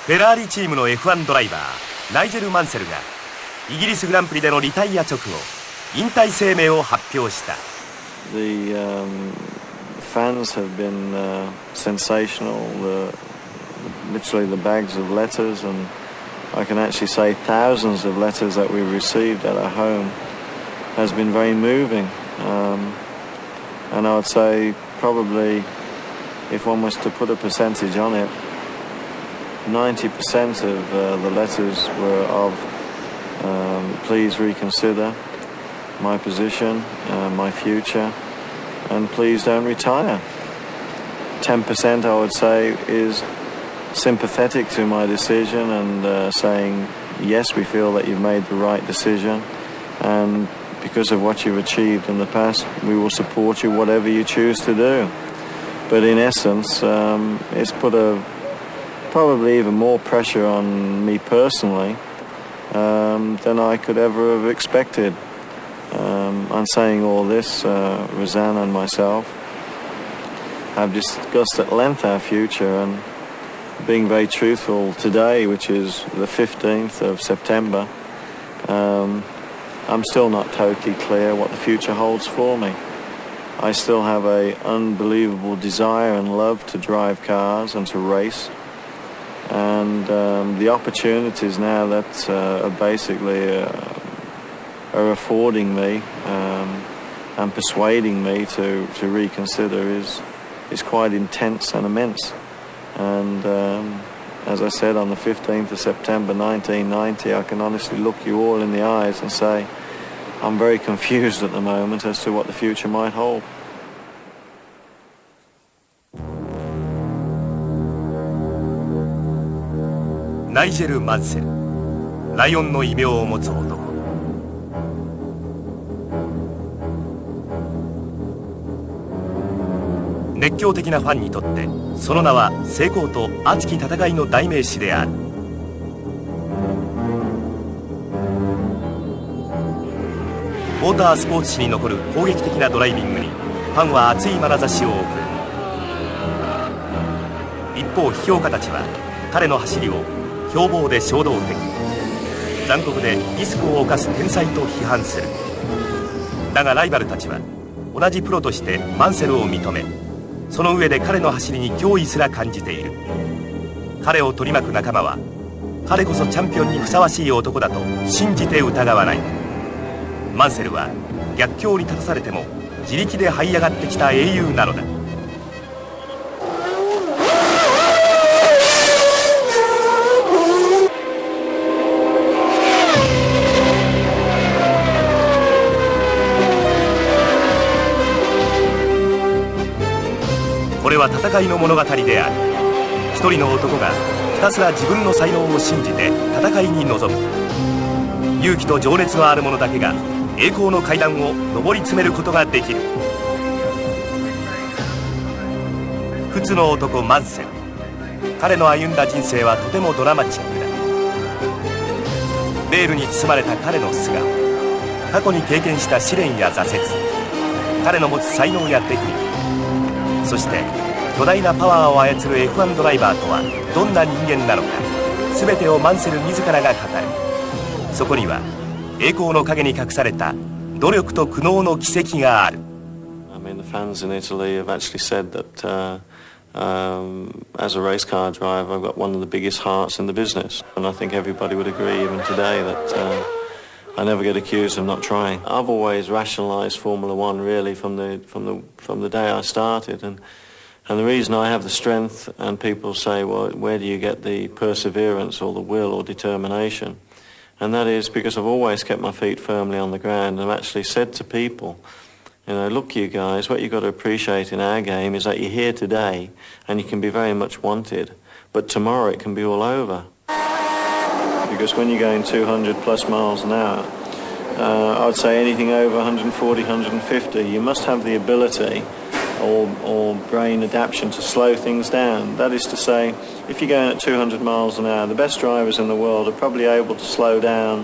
フェラーリチームの F1 ドライバーナイジェル・マンセルがイギリスグランプリでのリタイア直後引退声明を発表した。 The fans have been sensational. Literally the bags of letters, and I can actually say thousands of letters that we've received at our home has been very moving. And I would say probably, if one was to put a percentage on it, 90% of the letters were of please reconsider my position, my future, and please don't retire. 10% I would say is sympathetic to my decision and saying, yes, we feel that you've made the right decision, and because of what you've achieved in the past, we will support you whatever you choose to do. But in essence, it's put probably even more pressure on me personally than I could ever have expected. I'm saying all this, Roseanne and myself have discussed at length our future, and being very truthful today, which is the 15th of September, I'm still not totally clear what the future holds for me. I still have an unbelievable desire and love to drive cars and to race. And the opportunities now that are basically are affording me and persuading me to reconsider is quite intense and immense. And as I said, on the 15th of September 1990, I can honestly look you all in the eyes and say I'm very confused at the moment as to what the future might hold. ナイジェル・マンセル、ライオンの異名を持つ男。熱狂的なファンにとってその名は成功と熱き戦いの代名詞である。モータースポーツ史に残る攻撃的なドライビングにファンは熱い眼差しを送る。一方批評家たちは彼の走りを凶暴で衝動的、残酷でリスクを冒す天才と批判する。だがライバルたちは同じプロとしてマンセルを認め、その上で彼の走りに脅威すら感じている。彼を取り巻く仲間は彼こそチャンピオンにふさわしい男だと信じて疑わない。マンセルは逆境に立たされても自力で這い上がってきた英雄なのだ。これは戦いの物語である。一人の男がひたすら自分の才能を信じて戦いに臨む。勇気と情熱のある者だけが栄光の階段を上り詰めることができる。不屈の男マンセル、彼の歩んだ人生はとてもドラマチックだ。ベールに包まれた彼の素顔、過去に経験した試練や挫折、彼の持つ才能やテクニック、そして巨大なパワーを操る F1 ドライバーとはどんな人間なのか、全てをマンセル自らが語る。そこには栄光の陰に隠された努力と苦悩の奇跡がある。I mean, the fans in Italy have actually said that as a race car driver, I've got one of the biggest hearts in the business, and I think everybody would agree even today that I never get accused of not trying. I've always rationalised Formula One really from the day I started, and the reason I have the strength, and people say, well, where do you get the perseverance or the will or determination? And that is because I've always kept my feet firmly on the ground and I've actually said to people, you know, look you guys, what you've got to appreciate in our game is that you're here today and you can be very much wanted, but tomorrow it can be all over. Because when you're going 200 plus miles an hour, I would say anything over 140, 150, you must have the ability or brain adaptation to slow things down. That is to say, if you're going at 200 miles an hour, the best drivers in the world are probably able to slow down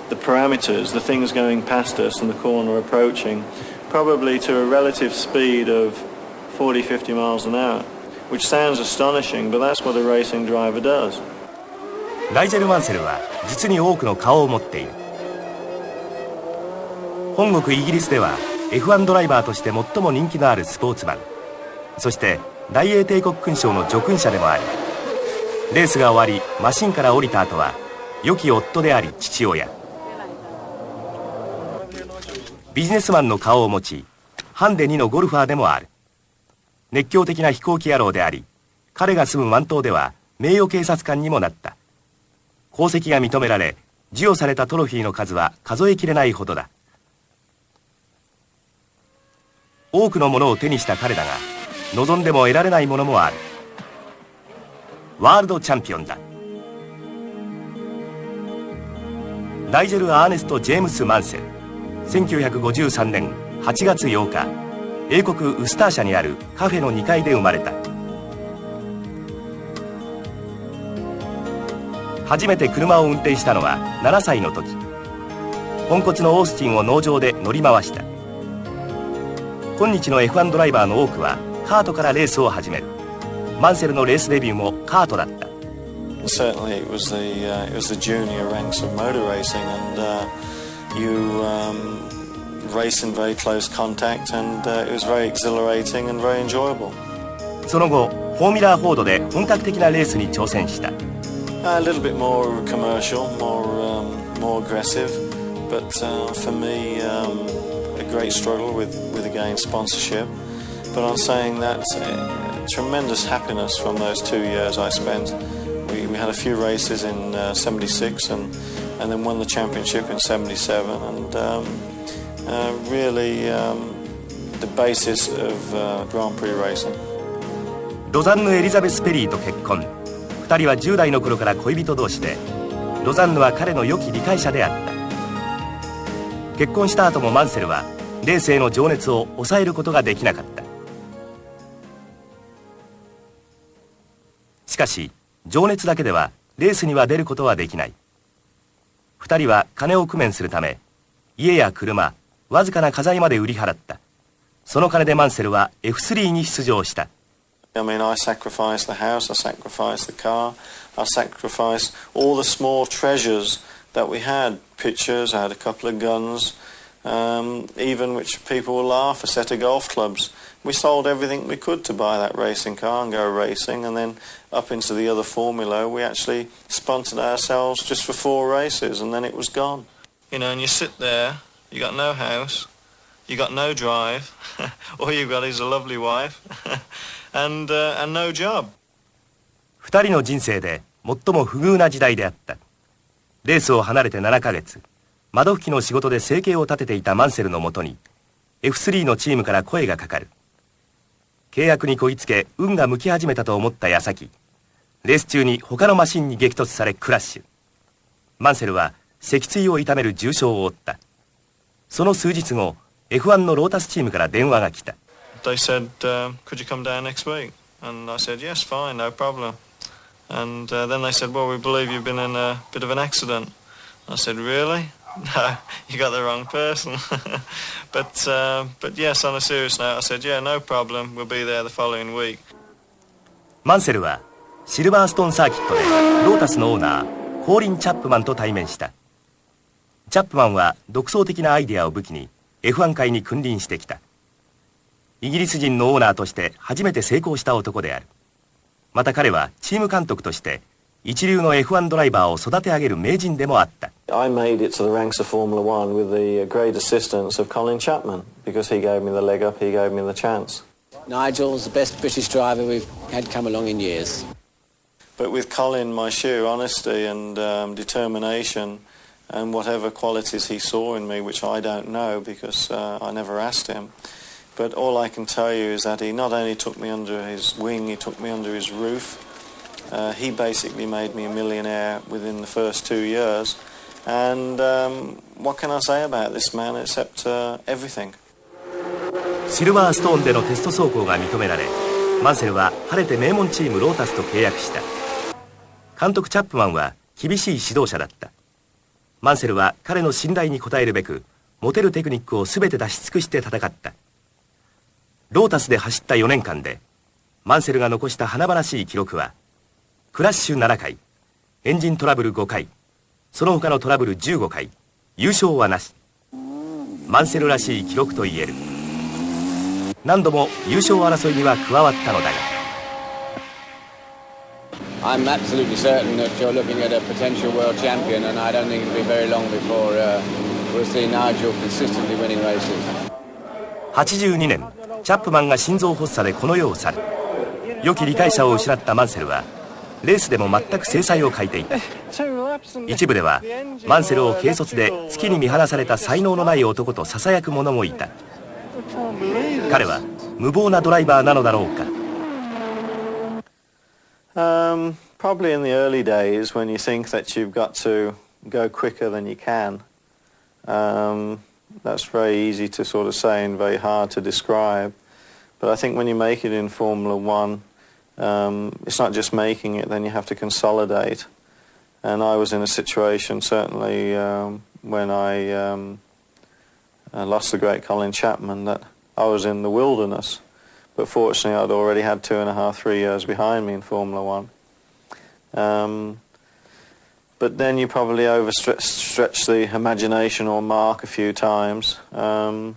the parameters, the things going past us and the corner approaching, probably to a relative speed of 40, 50 miles an hour, which sounds astonishing, but that's what a racing driver does. ナイジェル・マンセルは実に多くの顔を持っている。本国イギリスでは F1 ドライバーとして最も人気のあるスポーツマン、そして大英帝国勲章の叙勲者でもあり、レースが終わりマシンから降りた後は良き夫であり父親、ビジネスマンの顔を持ち、ハンデ2のゴルファーでもある。熱狂的な飛行機野郎であり、彼が住む湾島では名誉警察官にもなった。功績が認められ、授与されたトロフィーの数は数えきれないほどだ。多くのものを手にした彼だが、望んでも得られないものもある。ワールドチャンピオンだ。ナイジェル・アーネスト・ジェームス・マンセル、1953年8月8日、英国ウスター社にあるカフェの2階で生まれた。初めて車を運転したのは7歳の時。ポンコツのオースティンを農場で乗り回した。今日の F1 ドライバーの多くはカートからレースを始める。マンセルのレースデビューもカートだった。Certainly it was the junior ranks of motor racing, and you race in very close contact, and it was very exhilarating and very enjoyable. その後フォーミュラーフォードで本格的なレースに挑戦した。A little bit more commercial, more aggressive, but for me a great struggle with again sponsorship. But I'm saying that tremendous happiness from those 2 years I spent. We had a few races in 76 and then won the championship in 77, and really the basis of Grand Prix racing. ロザンヌ・エリザベス・ペリーと結婚。2人は10代の頃から恋人同士で、ロザンヌは彼の良き理解者であった。結婚した後もマンセルはレースへの情熱を抑えることができなかった。しかし情熱だけではレースには出ることはできない。2人は金を工面するため、家や車、わずかな家財まで売り払った。その金でマンセルは F3 に出場した。I mean, I sacrificed the house, I sacrificed the car, I sacrificed all the small treasures that we had. Pictures, I had a couple of guns, even which people will laugh, a set of golf clubs. We sold everything we could to buy that racing car and go racing, and then up into the other formula, we actually sponsored ourselves just for 4 races, and then it was gone. You know, and you sit there, you got no house, you got no drive, all you've got is a lovely wife. And no job. 2人の人生で最も不遇な時代であった。レースを離れて7ヶ月、窓拭きの仕事で生計を立てていたマンセルのもとに F3 のチームから声がかかる。契約にこぎつけ運が向き始めたと思った矢先、レース中に他のマシンに激突されクラッシュ。マンセルは脊椎を痛める重傷を負った。その数日後、F1 のロータスチームから電話が来た。They said, could you come down next week? And I said, yes, fine, no problem. And then they said, well, we believe you've been in a bit of an accident. I said, really? No, you got the wrong person. but yes, on a serious note, I said, yeah, no problem, we'll be there the following week. マンセルはシルバーストーンサーキットでロータスのオーナー、コーリン・チャップマンと対面した。チャップマンは独創的なアイデアを武器に F1 界に君臨してきた。イギリス人のオーナーとして初めて成功した男である。また彼はチーム監督として一流の F1 ドライバーを育て上げる名人でもあった。I made it to the ranks of Formula One with the great assistance of Colin Chapman, because he gave me the leg up, he gave me the chance. Nigel's the best British driver we've had come along in years. But with Colin, my sheer honesty and determination and whatever qualities he saw in me, which I don't know because I never asked him. But all I can tell you is that he not only took me under his wing, he took me under his roof. He basically made me a millionaire within the first 2 years. And what can I say about this man except everything? シルバーストーンでのテスト走行が認められ、マンセルは晴れて名門チームロータスと契約した。監督チャップマンは厳しい指導者だった。マンセルは彼の信頼に応えるべく、持てるテクニックを全て出し尽くして戦った。ロータスで走った4年間でマンセルが残した華々しい記録は、クラッシュ7回、エンジントラブル5回、その他のトラブル15回、優勝はなし。マンセルらしい記録と言える。何度も優勝争いには加わったのだが、I'm absolutely certain that you're looking at a potential world champion, and I don't think it'll be very long before we'll see Nigel consistently winning races. 82年、チャップマンが心臓発作でこの世を去る。良き理解者を失ったマンセルはレースでも全く精彩を欠いていた。一部ではマンセルを軽率で月に見放された才能のない男とささやく者もいた。彼は無謀なドライバーなのだろうか。Probably in the early days when you think that you've got to go quicker than you can. That's very easy to sort of say and very hard to describe. But I think when you make it in Formula One, it's not just making it, then you have to consolidate. And I was in a situation, certainly when I lost the great Colin Chapman, that I was in the wilderness. But fortunately, I'd already had 2.5, 3 years behind me in Formula One. But then you probably overstretch the imagination or mark a few times, and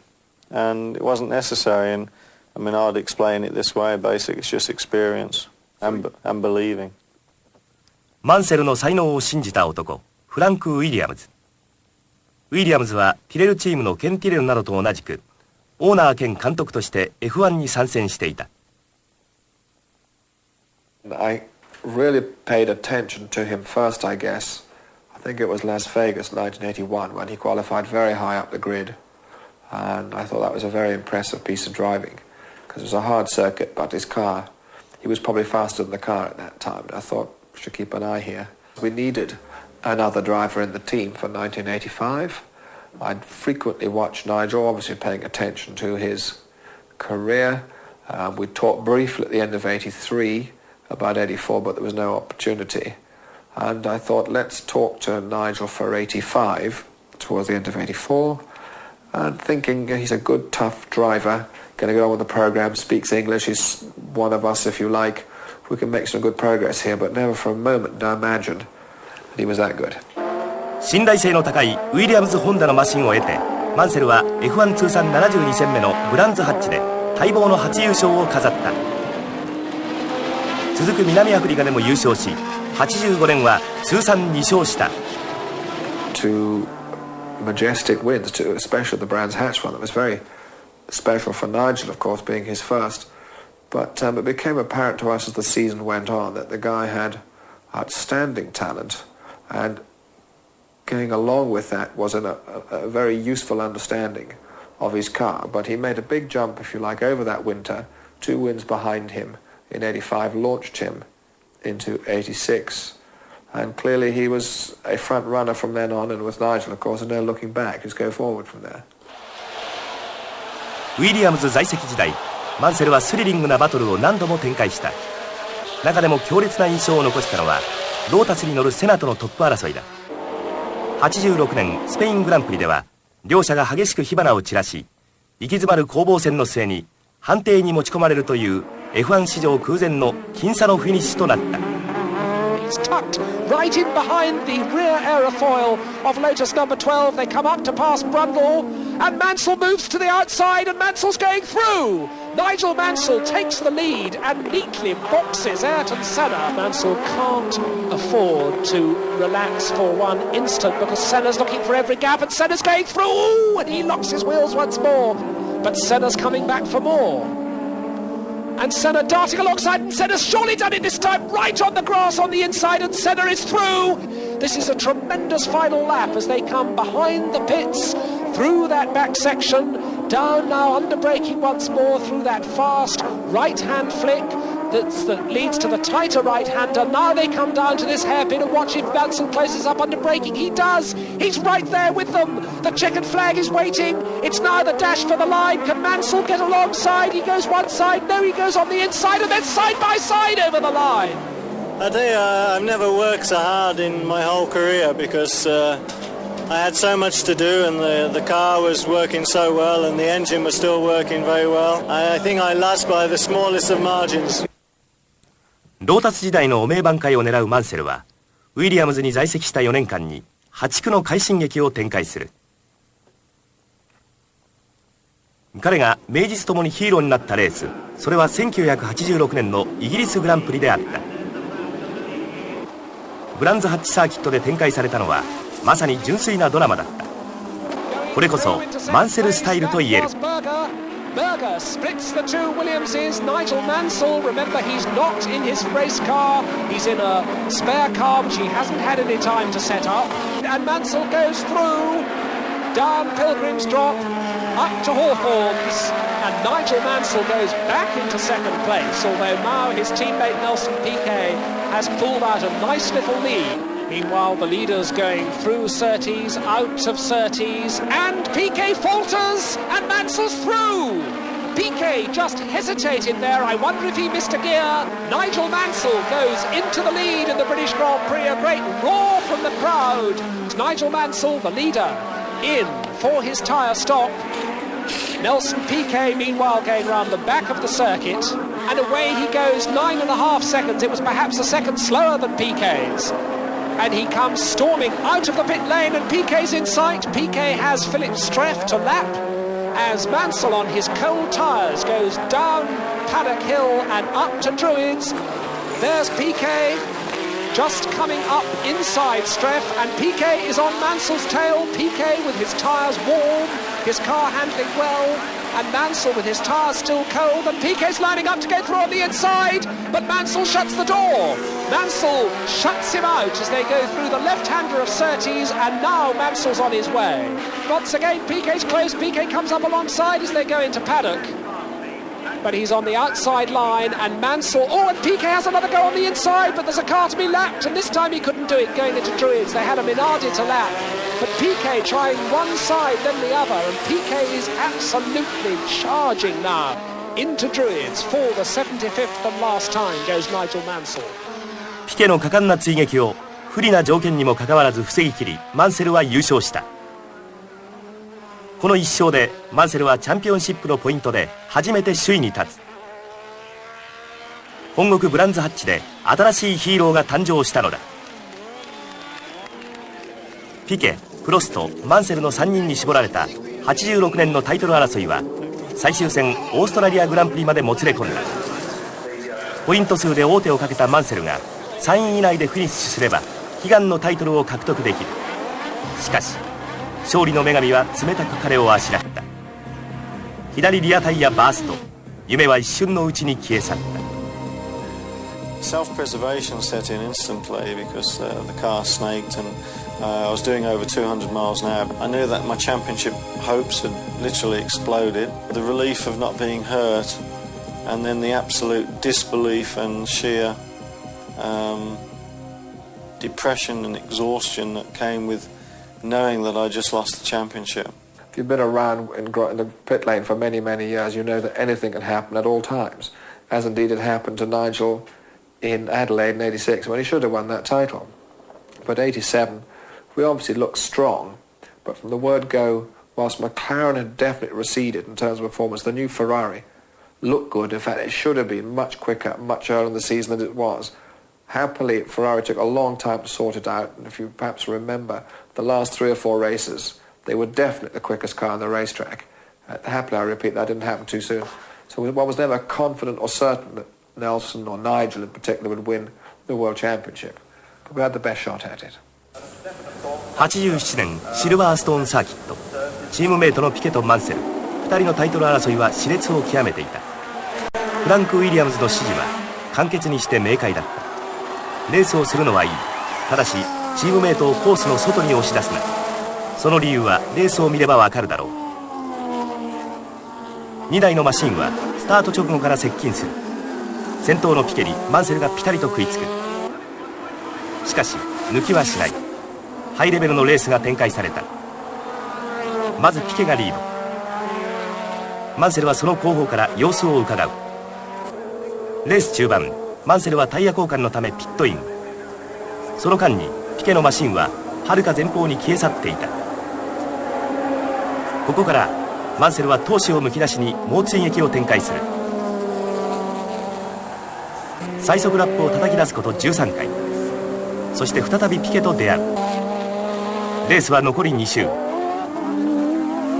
it wasn't necessary. And I mean, I'd explain it this way: basically, it's just experience and believing. マンセルの才能を信じた男、フランク・ウィリアムズ。ウィリアムズはティレルチームのケン・ティレルなどと同じくオーナー兼監督として F1 に参戦していた。I really paid attention to him first, I guess. I think it was Las Vegas 1981 when he qualified very high up the grid, and I thought that was a very impressive piece of driving because it was a hard circuit, but his car, he was probably faster than the car at that time, and I thought we should keep an eye here. We needed another driver in the team for 1985. I'd frequently watch Nigel, obviously paying attention to his career. We talked briefly at the end of 83 about 84, but there was no opportunity. And I thought, let's talk to Nigel for 85, towards the end of 84, and thinking he's a good, tough driver, going to get on with the program, speaks English, he's one of us, if you like. We can make some good progress here, but never for a moment did I imagine that he was that good. 信頼性の高いウィリアムズ・ホンダのマシンを得て、マンセルは F1 通算72戦目のブランズハッチで待望の初優勝を飾った。続く南アフリカでも優勝し、85年は通算2勝した。Two majestic wins, too, especially the Brands Hatch one. It was very special for Nigel, of course, being his first. But it became apparent to us as the season went on that the guy had outstanding talent, and going along with that was a very useful understanding of his car. But he made a big jump, if you like, over that winter. 2 wins behind him in 85 launched him into 86. And clearly he was a front runner from then on, and with Nigel, of course, and no looking back, just go forward from there. ウィリアムズ在籍時代、マンセルはスリリングなバトルを何度も展開した。中でも強烈な印象を残したのはロータスに乗るセナとのトップ争いだ。86年スペイングランプリでは両者が激しく火花を散らし、行き詰まる攻防戦の末に判定に持ち込まれるという F1 史上空前の僅差のフィニッシュとなった。Tucked right in behind the rear aerofoil of Lotus number 12. They come up to pass Brundle, and Mansell moves to the outside, and Mansell's going through. Nigel Mansell takes the lead and neatly boxes Ayrton Senna. Mansell can't afford to relax for one instant because Senna's looking for every gap, and Senna's going through. Ooh, and he locks his wheels once more, but Senna's coming back for more. And Senna darting alongside, and Senna's surely done it this time, right on the grass on the inside, and Senna is through. This is a tremendous final lap as they come behind the pits, through that back section, down now under braking once more through that fast right-hand flick that leads to the tighter right-hander. Now they come down to this hairpin, and watch if Mansell closes up under braking. He does. He's right there with them. The checkered flag is waiting. It's now the dash for the line. Can Mansell get alongside? He goes one side. No, he goes on the inside, and then side by side over the line. I tell you, I've never worked so hard in my whole career because I had so much to do, and the car was working so well, and the engine was still working very well. I think I lost by the smallest of margins. ロータス時代の汚名挽回を狙うマンセルはウィリアムズに在籍した4年間に破竹の快進撃を展開する。彼が名実ともにヒーローになったレース、それは1986年のイギリスグランプリであった。ブランズハッチサーキットで展開されたのはまさに純粋なドラマだった。これこそマンセルスタイルと言える。Berger splits the two Williamses. Nigel Mansell, remember he's not in his race car, he's in a spare car which he hasn't had any time to set up, and Mansell goes through, down Pilgrim's Drop, up to Hawthorns, and Nigel Mansell goes back into second place, although now his teammate Nelson Piquet has pulled out a nice little lead. Meanwhile, the leader's going through Surtees, out of Surtees, and Piquet falters, and Mansell's through. Piquet just hesitated there. I wonder if he missed a gear. Nigel Mansell goes into the lead in the British Grand Prix. A great roar from the crowd. Nigel Mansell, the leader, in for his tyre stop. Nelson Piquet, meanwhile, going round the back of the circuit, and away he goes, 9.5 seconds. It was perhaps a second slower than Piquet's. And he comes storming out of the pit lane, and Piquet's in sight. Piquet has Philip Streff to lap as Mansell on his cold tyres goes down Paddock Hill and up to Druids. There's Piquet just coming up inside Streff, and Piquet is on Mansell's tail. Piquet with his tyres warm, his car handling well, and Mansell with his tyres still cold, and Piquet's lining up to go through on the inside, but Mansell shuts the door. Mansell shuts him out as they go through the left-hander of Surtees, and now Mansell's on his way. Once again, Piquet's close. Piquet comes up alongside as they go into Paddock, but he's on the outside line, and Mansell, and Piquet has another go on the inside, but there's a car to be lapped, and this time he couldn't do it going into Druids. They had a Minardi to lap, but Piquet trying one side then the other, and Piquet is absolutely charging now into Druids. For the 75th and last time goes Nigel Mansell. ピケの果敢な追撃を不利な条件にもかかわらず防ぎ切り、マンセルは優勝した。この1勝でマンセルはチャンピオンシップのポイントで初めて首位に立つ。本国ブランズハッチで新しいヒーローが誕生したのだ。ピケ、プロスト、マンセルの3人に絞られた86年のタイトル争いは最終戦オーストラリアグランプリまでもつれ込んだ。ポイント数で王手をかけたマンセルが3位以内でフィニッシュすれば悲願のタイトルを獲得できる。しかし勝利の女神は冷たく彼をあしらった。左リアタイヤバースト、夢は一瞬のうちに消え去った。 Self-preservation set in instantly because the car snaked and I was doing over 200 miles an hour. I knew that my championship hopes had literally exploded. The relief of not being hurt, and then the absolute disbelief and sheer depression and exhaustion that came with knowing that I just lost the championship. If you've been around in the pit lane for many, many years, you know that anything can happen at all times, as indeed it happened to Nigel in Adelaide in '86 when he should have won that title. But '87, we obviously looked strong, but from the word go, whilst McLaren had definitely receded in terms of performance, the new Ferrari looked good. In fact, it should have been much quicker, much earlier in the season than it was. Happily, Ferrari took a long time to sort it out, and if you perhaps remember, the last 3 or 4 races, they were definitely the quickest car on the racetrack. Happily, I repeat, that didn't happen too soon. So one was never confident or certain that Nelson or Nigel in particular would win the World Championship. But we had the best shot at it. 87年シルバーストーンサーキット、チームメイトのピケとマンセル2人のタイトル争いは熾烈を極めていた。フランク・ウィリアムズの指示は簡潔にして明快だった。レースをするのはいい、ただしチームメイトをコースの外に押し出すな。その理由はレースを見ればわかるだろう。2台のマシンはスタート直後から接近する。先頭のピケにマンセルがピタリと食いつく。しかし抜きはしない。ハイレベルのレースが展開された。まずピケがリード。マンセルはその後方から様子をうかがう。レース中盤、マンセルはタイヤ交換のためピットイン。その間にピケのマシンははるか前方に消え去っていた。ここからマンセルは闘志をむき出しに猛追撃を展開する。最速ラップを叩き出すこと13回。そして再びピケと出会う。レースは残り2周。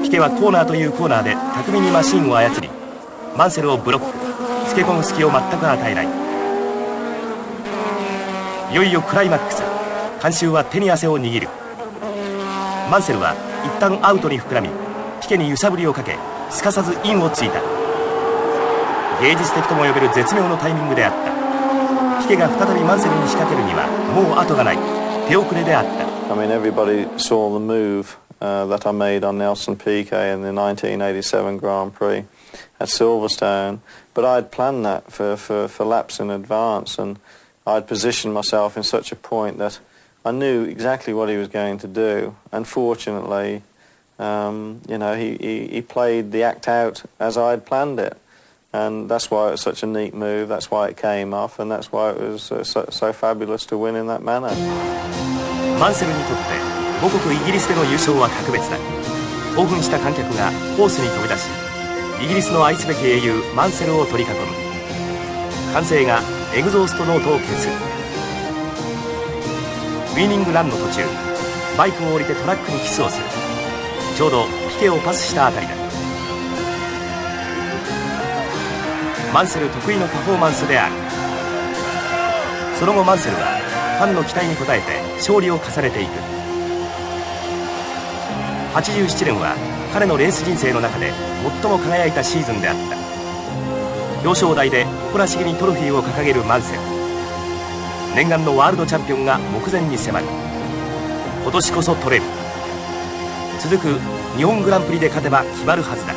ピケはコーナーというコーナーで巧みにマシンを操り、マンセルをブロック、つけ込む隙を全く与えない。いよいよクライマックス。観衆は手に汗を握る。マンセルは一旦アウトに膨らみ、ピケに揺さぶりをかけ、すかさずインをついた。芸術的とも呼べる絶妙のタイミングであった。ピケが再びマンセルに仕掛けるにはもう後がない。手遅れであった。I mean, everybody saw the move that I made on Nelson Piquet in the 1987 Grand Prix at Silverstone, but I'd planned that for laps in advance, and I'd positioned myself in such a point that I knew exactly what he was going to do. Unfortunately, you know, he played the act out as I'd planned it, and that's why it was such a neat move, that's why it came off, and that's why it was so fabulous to win in that manner. マンセルにとって母国イギリスでの優勝は格別だ。興奮した観客がコースに飛び出し、イギリスの愛すべき英雄マンセルを取り囲む。歓声がエグゾーストノートを消す。ウィーニングランの途中、バイクを降りてトラックにキスをする。ちょうどピケをパスしたあたりだ。マンセル得意のパフォーマンスである。その後マンセルはファンの期待に応えて勝利を重ねていく。87年は彼のレース人生の中で最も輝いたシーズンであった。表彰台で誇らしげにトロフィーを掲げるマンセル。念願のワールドチャンピオンが目前に迫る。今年こそ取れる。続く日本グランプリで勝てば決まるはずだ。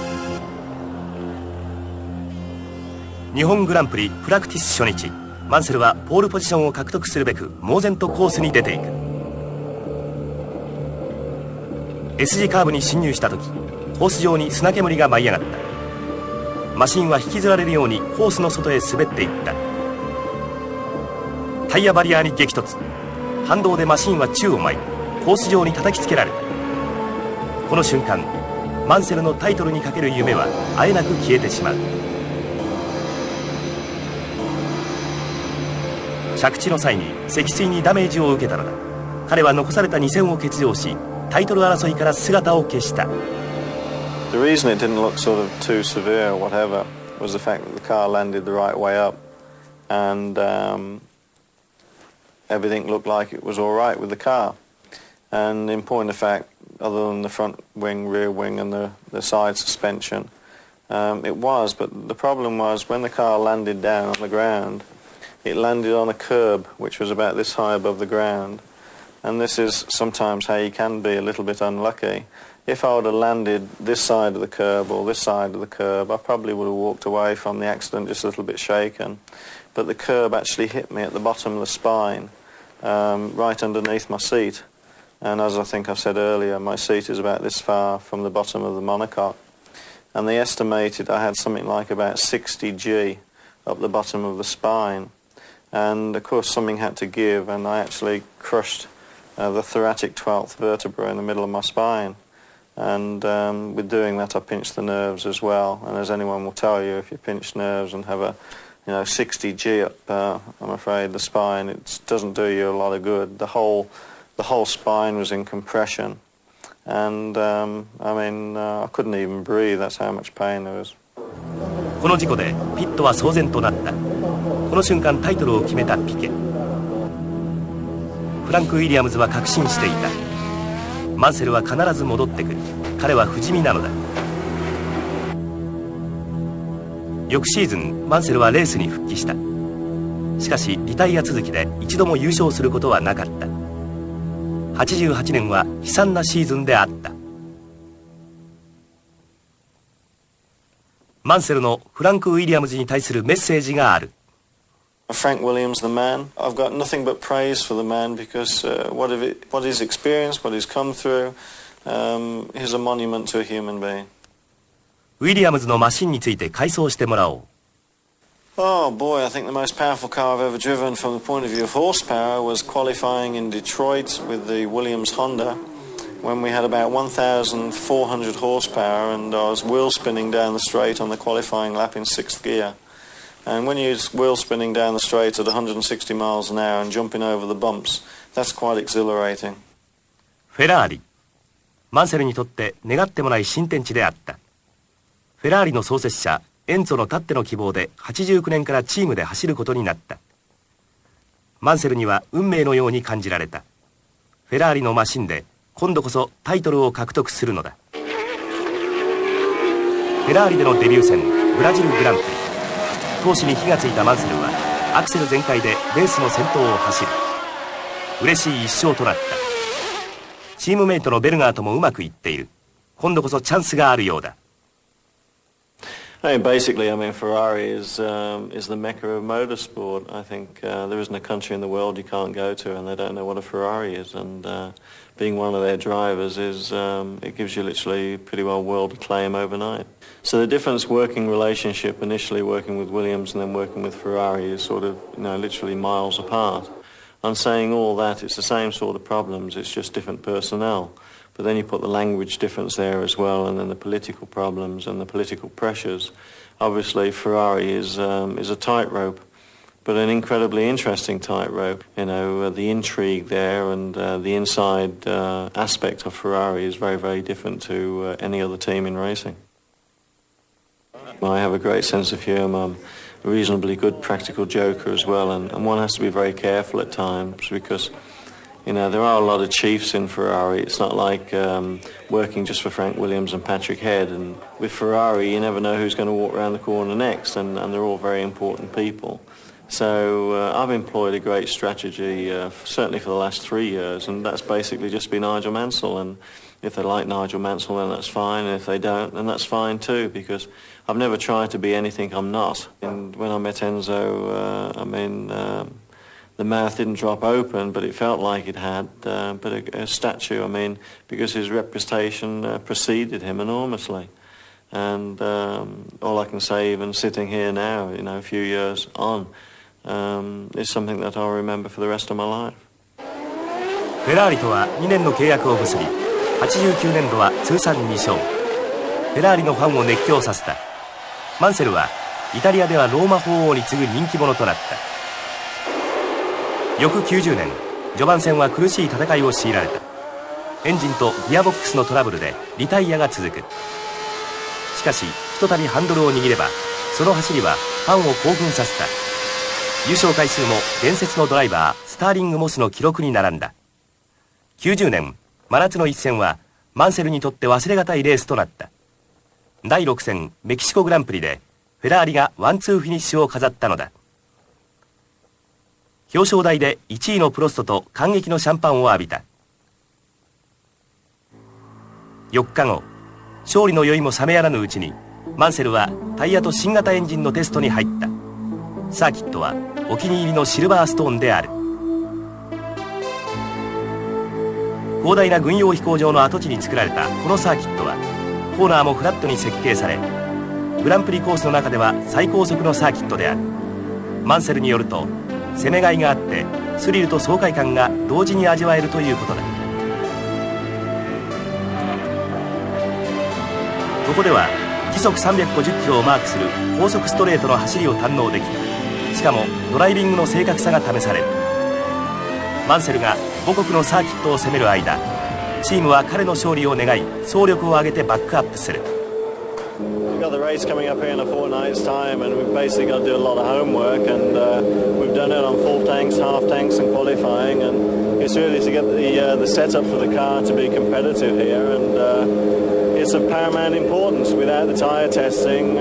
日本グランプリプラクティス初日、マンセルはポールポジションを獲得するべく猛然とコースに出ていく。 S 字カーブに進入した時、コース上に砂煙が舞い上がった。マシンは引きずられるようにコースの外へ滑っていった。タイヤバリアに激突。反動でマシンは宙を舞い、コース上に叩きつけられた。この瞬間、マンセルのタイトルにかける夢はあえなく消えてしまう。着地の際に積水にダメージを受けたのだ。彼は残された2戦を欠場し、タイトル争いから姿を消した。 The reason it didn't look sort of too severe or whatever was the fact that the car landed the right way up, and everything looked like it was all right with the car. And in point of fact, other than the front wing, rear wing, and the side suspension, it was. But the problem was when the car landed down on the ground, it landed on a curb which was about this high above the ground. And this is sometimes how you can be a little bit unlucky. If I would have landed this side of the curb or this side of the curb, I probably would have walked away from the accident just a little bit shaken. But the curb actually hit me at the bottom of the spine, right underneath my seat. And as I think I've said earlier, my seat is about this far from the bottom of the monocoque. And they estimated I had something like about 60 G up the bottom of the spine. And of course something had to give, and I actually crushed the thoracic 12th vertebra in the middle of my spine. And with doing that I pinched the nerves as well. And as anyone will tell you, if you pinch nerves and have a 60 G up, I'm afraid the spine, it doesn't do you a lot of good. The whole spine was in compression, and I couldn't even breathe. That's how much pain there was. この事故でピットは騒然となった。この瞬間タイトルを決めたピケ。フランク・ウィリアムズは確信していた。マンセルは必ず戻ってくる。彼は不死身なのだ。翌シーズンマンセルはレースに復帰した。しかしリタイア続きで一度も優勝することはなかった。88年は悲惨なシーズンであった。マンセルのフランク・ウィリアムズに対するメッセージがある。Frank Williams, the man, I've got nothing but praise for the man because what he's experienced, what he's come through, he's a monument to a human being. ウィリアムズのマシンについて回想してもらおう。Oh boy, I think the most powerful car I've ever driven from the point of view of horsepower was qualifying in Detroit with the Williams Honda when we had about 1,400 horsepower and I was wheel spinning down the straight on the qualifying lap in 6th gear. And when you're wheel spinning down the straight at 160 miles an hour and jumping over the bumps That's quite exhilarating. フェラーリ。マンセルにとって願ってもない新天地であった。フェラーリの創設者エンツォのたっての希望で89年からチームで走ることになった。マンセルには運命のように感じられた。フェラーリのマシンで今度こそタイトルを獲得するのだ。フェラーリでのデビュー戦ブラジルグランプリ。闘志に火がついたマンセルはアクセル全開でレースの先頭を走る。嬉しい一勝となった。チームメイトのベルガーともうまくいっている。今度こそチャンスがあるようだ。Basically, Ferrari is the mecca of motorsport. I think there isn't a country in the world you can't go to and they don't know what a Ferrari is. And being one of their drivers it gives you literally pretty well world acclaim overnight. So the difference working relationship, initially working with Williams and then working with Ferrari, is sort of literally miles apart. I'm saying all that, it's the same sort of problems, it's just different personnel. But then you put the language difference there as well, and then the political problems and the political pressures. Obviously, Ferrari is a tightrope, but an incredibly interesting tightrope. The intrigue there and the inside aspect of Ferrari is very, very different to any other team in racing. I have a great sense of humour. A reasonably good practical joker as well, and one has to be very careful at times because there are a lot of chiefs in Ferrari. It's not like working just for Frank Williams and Patrick Head. And with Ferrari, you never know who's going to walk around the corner next, and they're all very important people. So I've employed a great strategy, certainly for the last 3 years, and that's basically just been Nigel Mansell. And if they like Nigel Mansell, then that's fine. And if they don't, then that's fine too, because I've never tried to be anything I'm not. And when I met Enzo, the mouth didn't drop open, but it felt like it had. But a statue, because his reputation preceded him enormously. And all I can say, even sitting here now, a few years on, is something that I'll remember for the rest of my life. フェラーリとは2年の契約を結び、89年度は通算2勝。フェラーリのファンを熱狂させた。マンセルはイタリアではローマ法王に次ぐ人気者となった。翌90年、序盤戦は苦しい戦いを強いられた。エンジンとギアボックスのトラブルでリタイアが続く。しかしひとたびハンドルを握ればその走りはファンを興奮させた。優勝回数も伝説のドライバースターリング・モスの記録に並んだ。90年真夏の一戦はマンセルにとって忘れがたいレースとなった。第6戦メキシコグランプリでフェラーリがワンツーフィニッシュを飾ったのだ。表彰台で1位のプロストと感激のシャンパンを浴びた。4日後、勝利の酔いも冷めやらぬうちにマンセルはタイヤと新型エンジンのテストに入った。サーキットはお気に入りのシルバーストーンである。広大な軍用飛行場の跡地に作られたこのサーキットはコーナーもフラットに設計され、グランプリコースの中では最高速のサーキットである。マンセルによると攻めがいがあってスリルと爽快感が同時に味わえるということだ。ここでは時速350キロをマークする高速ストレートの走りを堪能でき、しかもドライビングの正確さが試される。マンセルが母国のサーキットを攻める間、チームは彼の勝利を願い総力を挙げてバックアップする。We've got the race coming up here in a fortnight's time, and we've basically got to do a lot of homework, and we've done it on full tanks, half tanks and qualifying, and it's really to get the setup for the car to be competitive here, and it's of paramount importance. Without the tyre testing,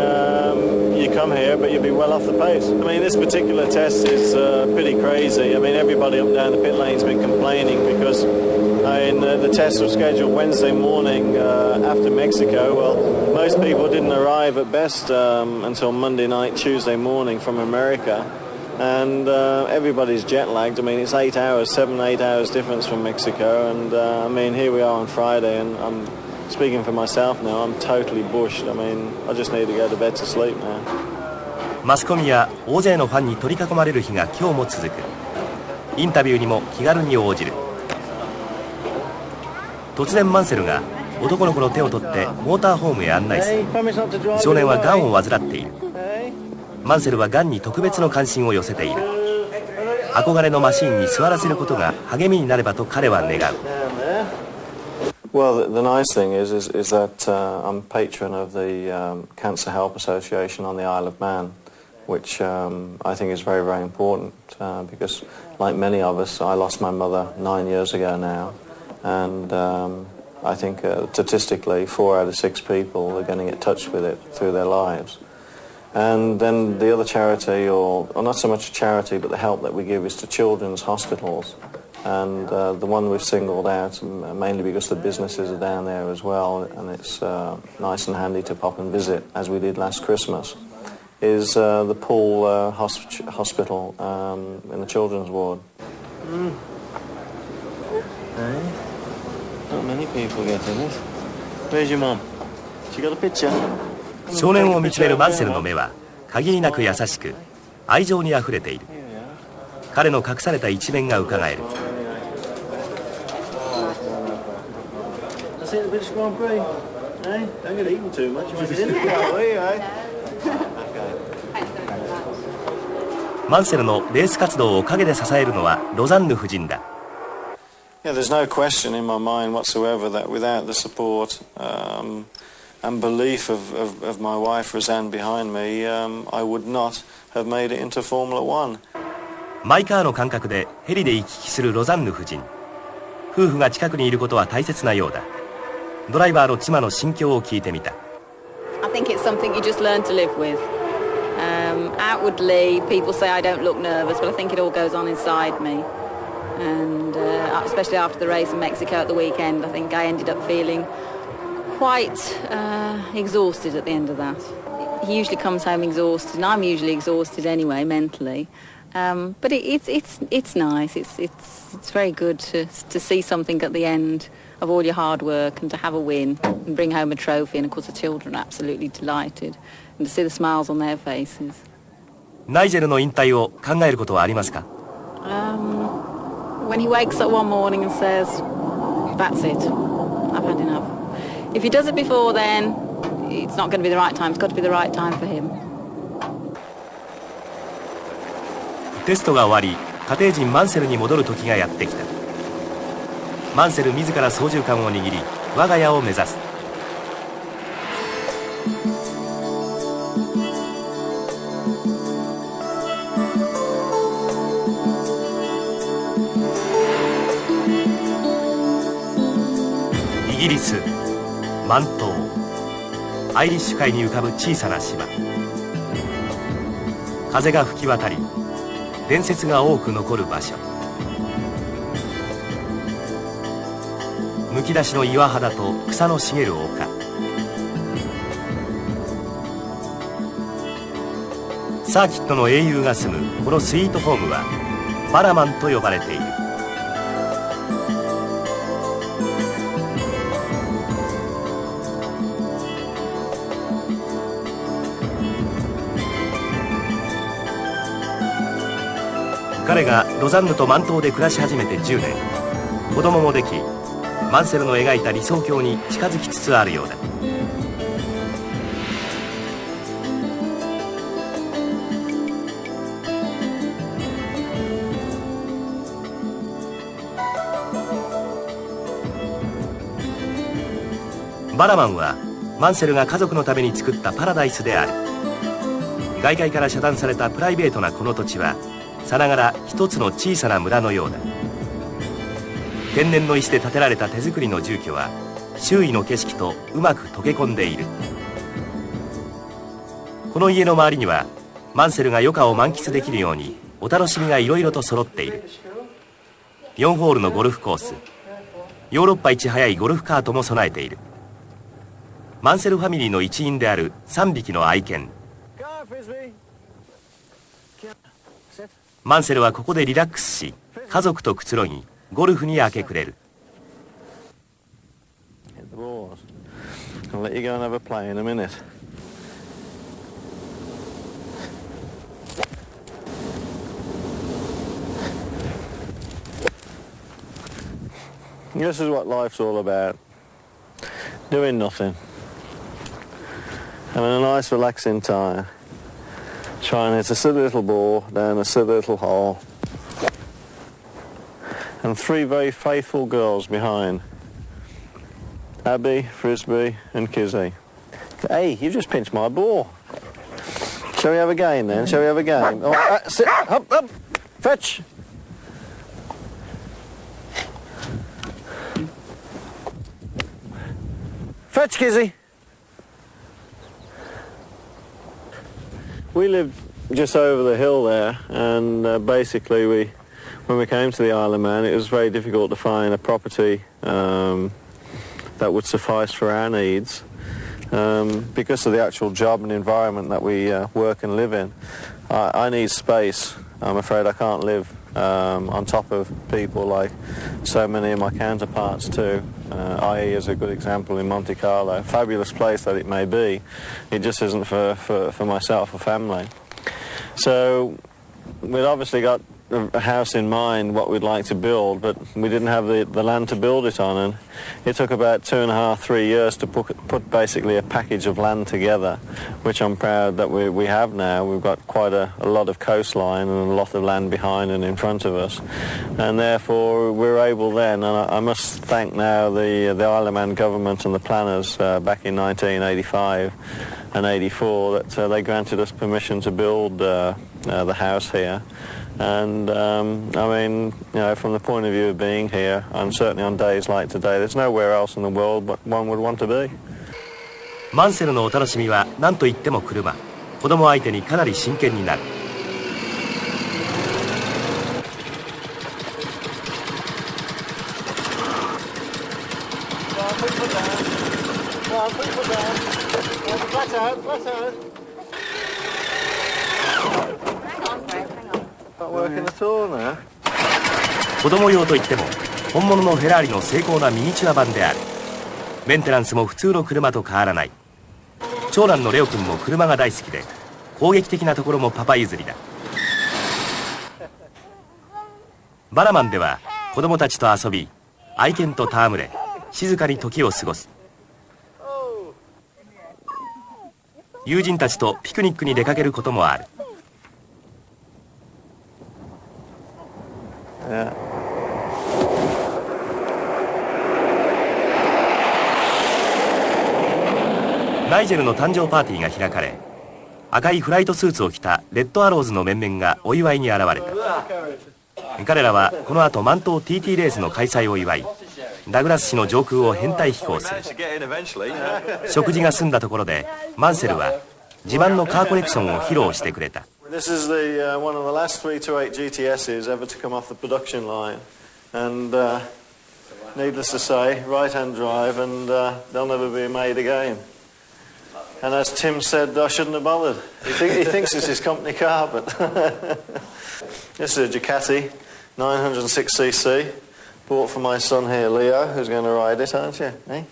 you come here but you'll be well off the pace. This particular test is pretty crazy. Everybody up down the pit lane's been complaining because the test was scheduled Wednesday morning after Mexico. Well, most people didn't arrive at best until Monday night, Tuesday morning from America. And everybody's jet lagged. It's 8 hours, 7-8 hours difference from Mexico. And here we are on Friday, and I'm speaking for myself now. I'm totally bushed. I just need to go to bed to sleep now. マスコミや大勢のファンに取り囲まれる日が今日も続く。インタビューにも気軽に応じる。突然マンセルが男の子の手を取ってモーターホームへ案内する。少年はがんを患っている。マンセルはがんに特別の関心を寄せている。憧れのマシンに座らせることが励みになればと彼は願う。Well, the nice thing is that I'm patron of the Cancer Help Association on the Isle of Man, which I think is very, very important because, like many of us, I lost my mother 9 years ago now, and I think statistically 4 out of 6 people are getting in touch with it through their lives. And then the other charity, or not so much a charity, but the help that we give is to children's hospitals. And the one we've singled out, mainly because the businesses are down there as well, and it's nice and handy to pop and visit, as we did last Christmas, is the Pool Hospital in the children's ward. Hey, not many people get in it. Where's your mum? She got a picture? 少年を見つめるマンセルの目は限りなく優しく愛情にあふれている。彼の隠された一面がうかがえる。マンセルのレース活動を陰で支えるのはロザンヌ夫人だ。Yeah, there's no question in my mind whatsoever that without the support and belief of my wife Roseanne behind me, I would not have made it into Formula One. マイカーの感覚でヘリで行き来するロザンヌ夫人。夫婦が近くにいることは大切なようだ。ドライバーの妻の心境を聞いてみた。I think it's something you just learn to live with. Outwardly, people say I don't look nervous, but I think it all goes on inside me. And especially after the race in Mexico at the weekend, I think I ended up feeling quite exhausted at the end of that. He usually comes home exhausted, and I'm usually exhausted anyway, mentally. But it's nice. It's very good to see something at the end of all your hard work and to have a win and bring home a trophy. And of course, the children are absolutely delighted, and to see the smiles on their faces. ナイジェルの引退を考えることはありますか？ When he wakes up one morning and says, "That's it, I've had enough." If he does it before then, it's not going to be the right time. It's got to be the right time for him. テストが終わり、家庭人マンセルに戻る時がやってきた。マンセル自ら操縦桿を握り、我が家を目指す。イギリスマン島、アイリッシュ海に浮かぶ小さな島。風が吹き渡り伝説が多く残る場所。むき出しの岩肌と草の茂る丘。サーキットの英雄が住むこのスイートホームはバラマンと呼ばれている。彼がロザンヌとマン島で暮らし始めて10年、子供もでき、マンセルの描いた理想郷に近づきつつあるようだ。バラマンはマンセルが家族のために作ったパラダイスである。外界から遮断されたプライベートなこの土地はさながら一つの小さな村のようだ。天然の石で建てられた手作りの住居は周囲の景色とうまく溶け込んでいる。この家の周りにはマンセルが余暇を満喫できるようにお楽しみがいろいろと揃っている。4ホールのゴルフコース、ヨーロッパ一速いゴルフカートも備えている。マンセルファミリーの一員である3匹の愛犬。マンセルはここでリラックスし、家族とくつろぎゴルフに明け暮れる。This is what life's all about. Doing nothing. Having a nice relaxing time. Trying to hit a silly little ball down a silly little hole. and 3 very faithful girls behind. Abby, Frisbee and Kizzy. Hey, you just pinched my ball. Shall we have a game then? Shall we have a game? Oh, sit, up, up, fetch. Fetch, Kizzy. We lived just over the hill there, and basically when we came to the Isle of Man, it was very difficult to find a property that would suffice for our needs because of the actual job and environment that we work and live in. I need space. I'm afraid I can't live on top of people like so many of my counterparts too. IE is a good example in Monte Carlo. Fabulous place that it may be, it just isn't for myself or family. So we'd obviously got a house in mind, what we'd like to build, but we didn't have the land to build it on, and it took about 2.5, 3 years to put basically a package of land together, which I'm proud that we have now. We've got quite a lot of coastline and a lot of land behind and in front of us, and therefore we're able then, and I must thank now the Isle of Man government and the planners back in 1985 and 84 that they granted us permission to build the house here. And I mean, you know, from the point of view of being here, and certainly on days like today, there's nowhere else in the world but one would want to be. マンセルのお楽しみは何といっても車。子供相手にかなり真剣になる。子供用といっても本物のフェラーリの精巧なミニチュア版である。メンテナンスも普通の車と変わらない。長男のレオ君も車が大好きで攻撃的なところもパパ譲りだ。バナマンでは子供たちと遊び愛犬と戯れ静かに時を過ごす。友人たちとピクニックに出かけることもある。ナイジェルの誕生パーティーが開かれ、赤いフライトスーツを着たレッドアローズの面々がお祝いに現れた。彼らはこの後マントー TT レースの開催を祝い、ダグラス市の上空を編隊飛行する。食事が済んだところでマンセルは自慢のカーコレクションを披露してくれた。This is one of the last 328 GTSs ever to come off the production line, and needless to say, right-hand drive, and they'll never be made again. And as Tim said, I shouldn't have bothered. He thinks it's his company car, but this is a Ducati 906cc, bought for my son here, Leo, who's going to ride it, aren't you? Eh?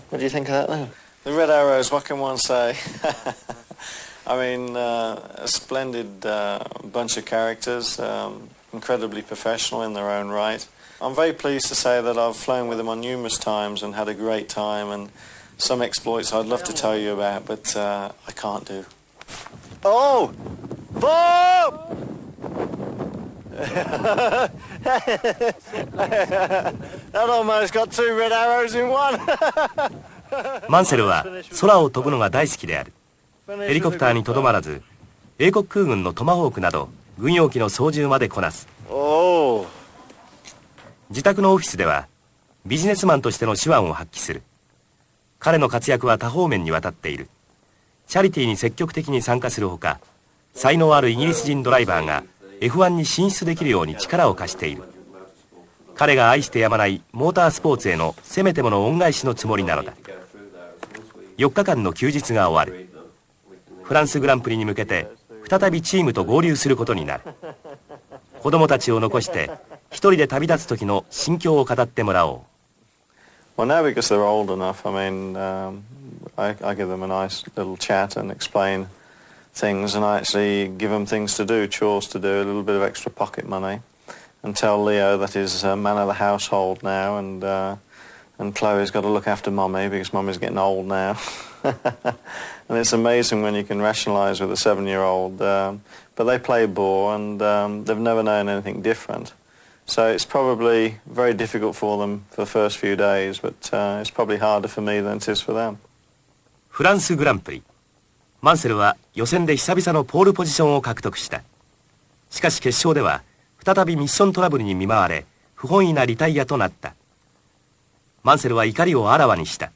What do you think of that, Leo? The Red Arrows, what can one say? I mean, a splendid bunch of characters, incredibly professional in their own right. I'm very pleased to say that I've flown with them on numerous times and had a great time, and some exploits I'd love to tell you about, but I can't do. Oh! Bob! That almost got 2 red arrows in one. マンセルは空を飛ぶのが大好きである。ヘリコプターにとどまらず英国空軍のトマホークなど軍用機の操縦までこなす。自宅のオフィスではビジネスマンとしての手腕を発揮する。彼の活躍は多方面にわたっている。チャリティーに積極的に参加するほか、才能あるイギリス人ドライバーが F1 に進出できるように力を貸している。彼が愛してやまないモータースポーツへのせめてもの恩返しのつもりなのだ。4日間の休日が終わる。フランスグランプリに向けて再びチームと合流することになる。子供たちを残して一人で旅立つ時の心境を語ってもらおう。Well, now because they're old enough, I mean, I give them a nice little chat and explain things, and I actually give them things to do, chores to do, a little bit of extra pocket money, and tell Leo that he's a man of the household now, and Chloe's got to look after Mummy because Mummy's getting old now. And it's amazing when you can rationalise with a 7-year-old, but they play ball, and they've never known anything different. So it's probably very difficult for them for the first few days, but it's probably harder for me than it is for them. フランスグランプリ、マンセルは予選で久々のポールポジションを獲得した。しかし決勝では再びミッショントラブルに見舞われ、不本意なリタイアとなった。マンセルは怒りをあらわにした。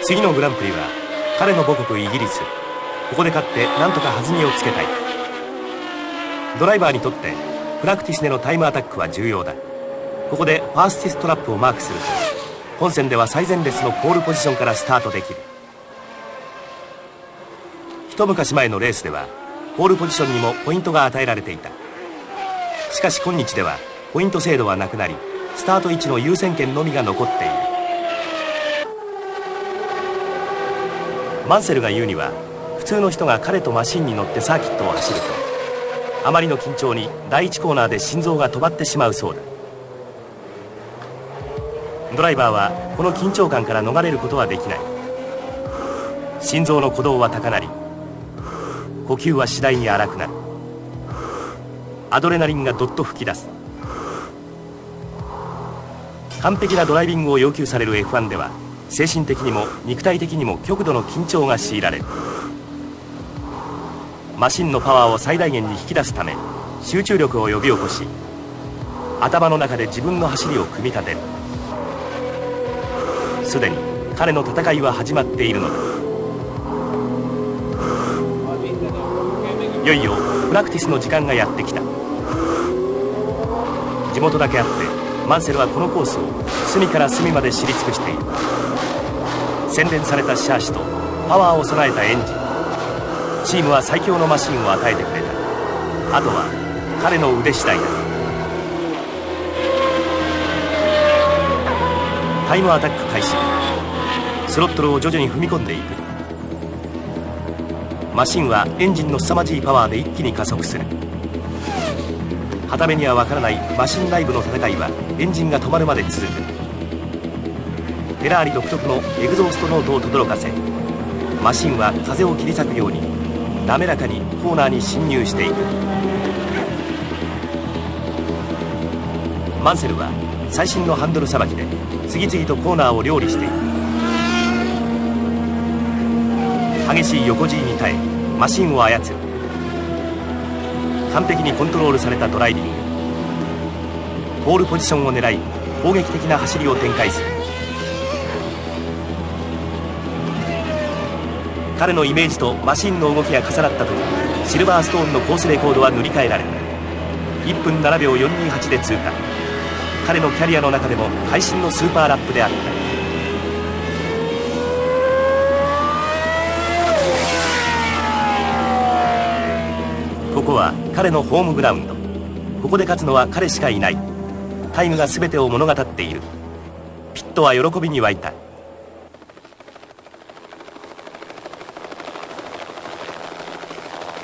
次のグランプリは彼の母国イギリス。ここで勝って何とか弾みをつけたい。ドライバーにとってプラクティスでのタイムアタックは重要だ。ここでファースティストラップをマークすると本戦では最前列のポールポジションからスタートできる。一昔前のレースではポールポジションにもポイントが与えられていた。しかし今日ではポイント制度はなくなり、スタート位置の優先権のみが残っている。マンセルが言うには、普通の人が彼とマシンに乗ってサーキットを走るとあまりの緊張に第1コーナーで心臓が止まってしまうそうだ。ドライバーはこの緊張感から逃れることはできない。心臓の鼓動は高鳴り、呼吸は次第に荒くなる。アドレナリンがどっと噴き出す。完璧なドライビングを要求される F1 では精神的にも肉体的にも極度の緊張が強いられる。マシンのパワーを最大限に引き出すため集中力を呼び起こし、頭の中で自分の走りを組み立てる。すでに彼の戦いは始まっているのだ。いよいよプラクティスの時間がやってきた。地元だけあってマンセルはこのコースを隅から隅まで知り尽くしている。洗練されたシャーシとパワーを備えたエンジン、チームは最強のマシンを与えてくれた。あとは彼の腕次第だ。タイムアタック開始。スロットルを徐々に踏み込んでいく。マシンはエンジンの凄まじいパワーで一気に加速する。はためにはわからないマシン内部の戦いはエンジンが止まるまで続く。フェラーリ独特のエグゾーストノートを轟かせ、マシンは風を切り裂くように滑らかにコーナーに進入していく。マンセルは最新のハンドルさばきで次々とコーナーを料理していく。激しい横 G に耐えマシンを操る。完璧にコントロールされたドライビング。ポールポジションを狙い攻撃的な走りを展開する。彼のイメージとマシンの動きが重なった時、シルバーストーンのコースレコードは塗り替えられる。1分7秒428で通過。彼のキャリアの中でも会心のスーパーラップであった。ここは彼のホームグラウンド。ここで勝つのは彼しかいない。タイムが全てを物語っている。ピットは喜びに沸いた。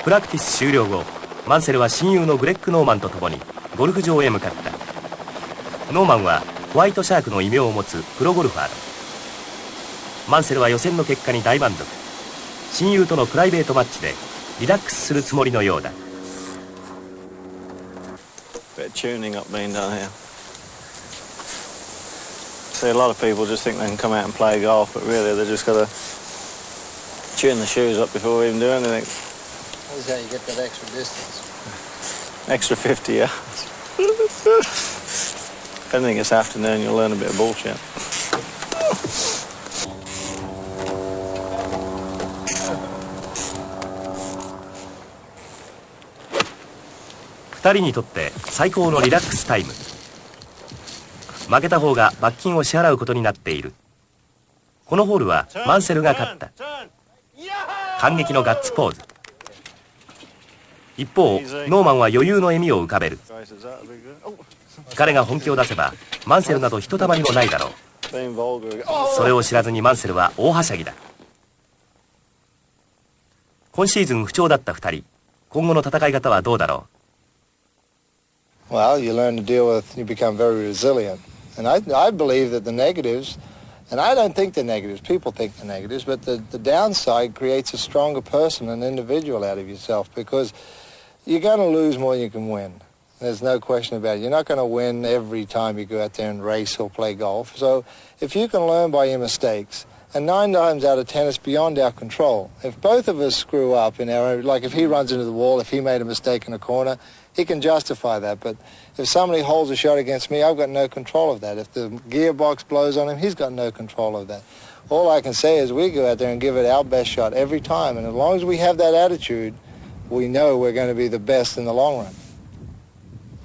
プラクティス終了後、マンセルは親友のグレッグ・ノーマンと共にゴルフ場へ向かった。ノーマンはホワイトシャークの異名を持つプロゴルファーだ。マンセルは予選の結果に大満足。親友とのプライベートマッチでリラックスするつもりのようだ。Bit of tuning up being done here. See, a lot of people just think they can come out and play golf, but really they just got to tune the shoes up before we even do anything. How's that? You get that extra distance. Extra 50 yards. If anything this afternoon, you'll learn a bit of bullshit. 2人にとって最高のリラックスタイム。負けた方が罰金を支払うことになっている。このホールはマンセルが勝った。感激のガッツポーズ。一方ノーマンは余裕の笑みを浮かべる。彼が本気を出せばマンセルなどひとたまりもないだろう。それを知らずにマンセルは大はしゃぎだ。今シーズン不調だった2人、今後の戦い方はどうだろう。Well, you learn to deal with, you become very resilient. And I believe that the negatives, and I don't think they're negatives, people think they're negatives, but the downside creates a stronger person, an individual out of yourself, because you're going to lose more than you can win. There's no question about it. You're not going to win every time you go out there and race or play golf. So if you can learn by your mistakes, and 9 times out of 10 it's beyond our control. If both of us screw up in our, like if he runs into the wall, if he made a mistake in a corner, he can justify that. But if somebody holds a shot against me, I've got no control of that. If the gearbox blows on him, he's got no control of that. All I can say is we go out there and give it our best shot every time. And as long as we have that attitude, we know we're going to be the best in the long run.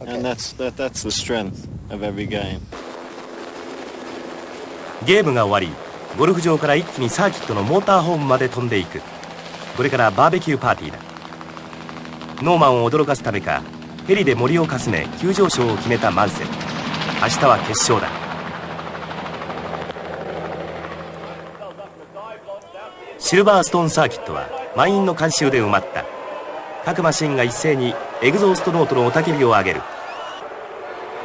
Okay. And that's the strength of every game. ゲームが終わり、ゴルフ場から一気にサーキットのモーターホームまで飛んでいく。これからバーベキューパーティーだ。ノーマンを驚かすためか、ヘリで森をかすめ急上昇を決めたマンセル。明日は決勝だ。シルバーストーンサーキットは満員の観衆で埋まった。各マシンが一斉にエグゾーストノートの雄たけびを上げる。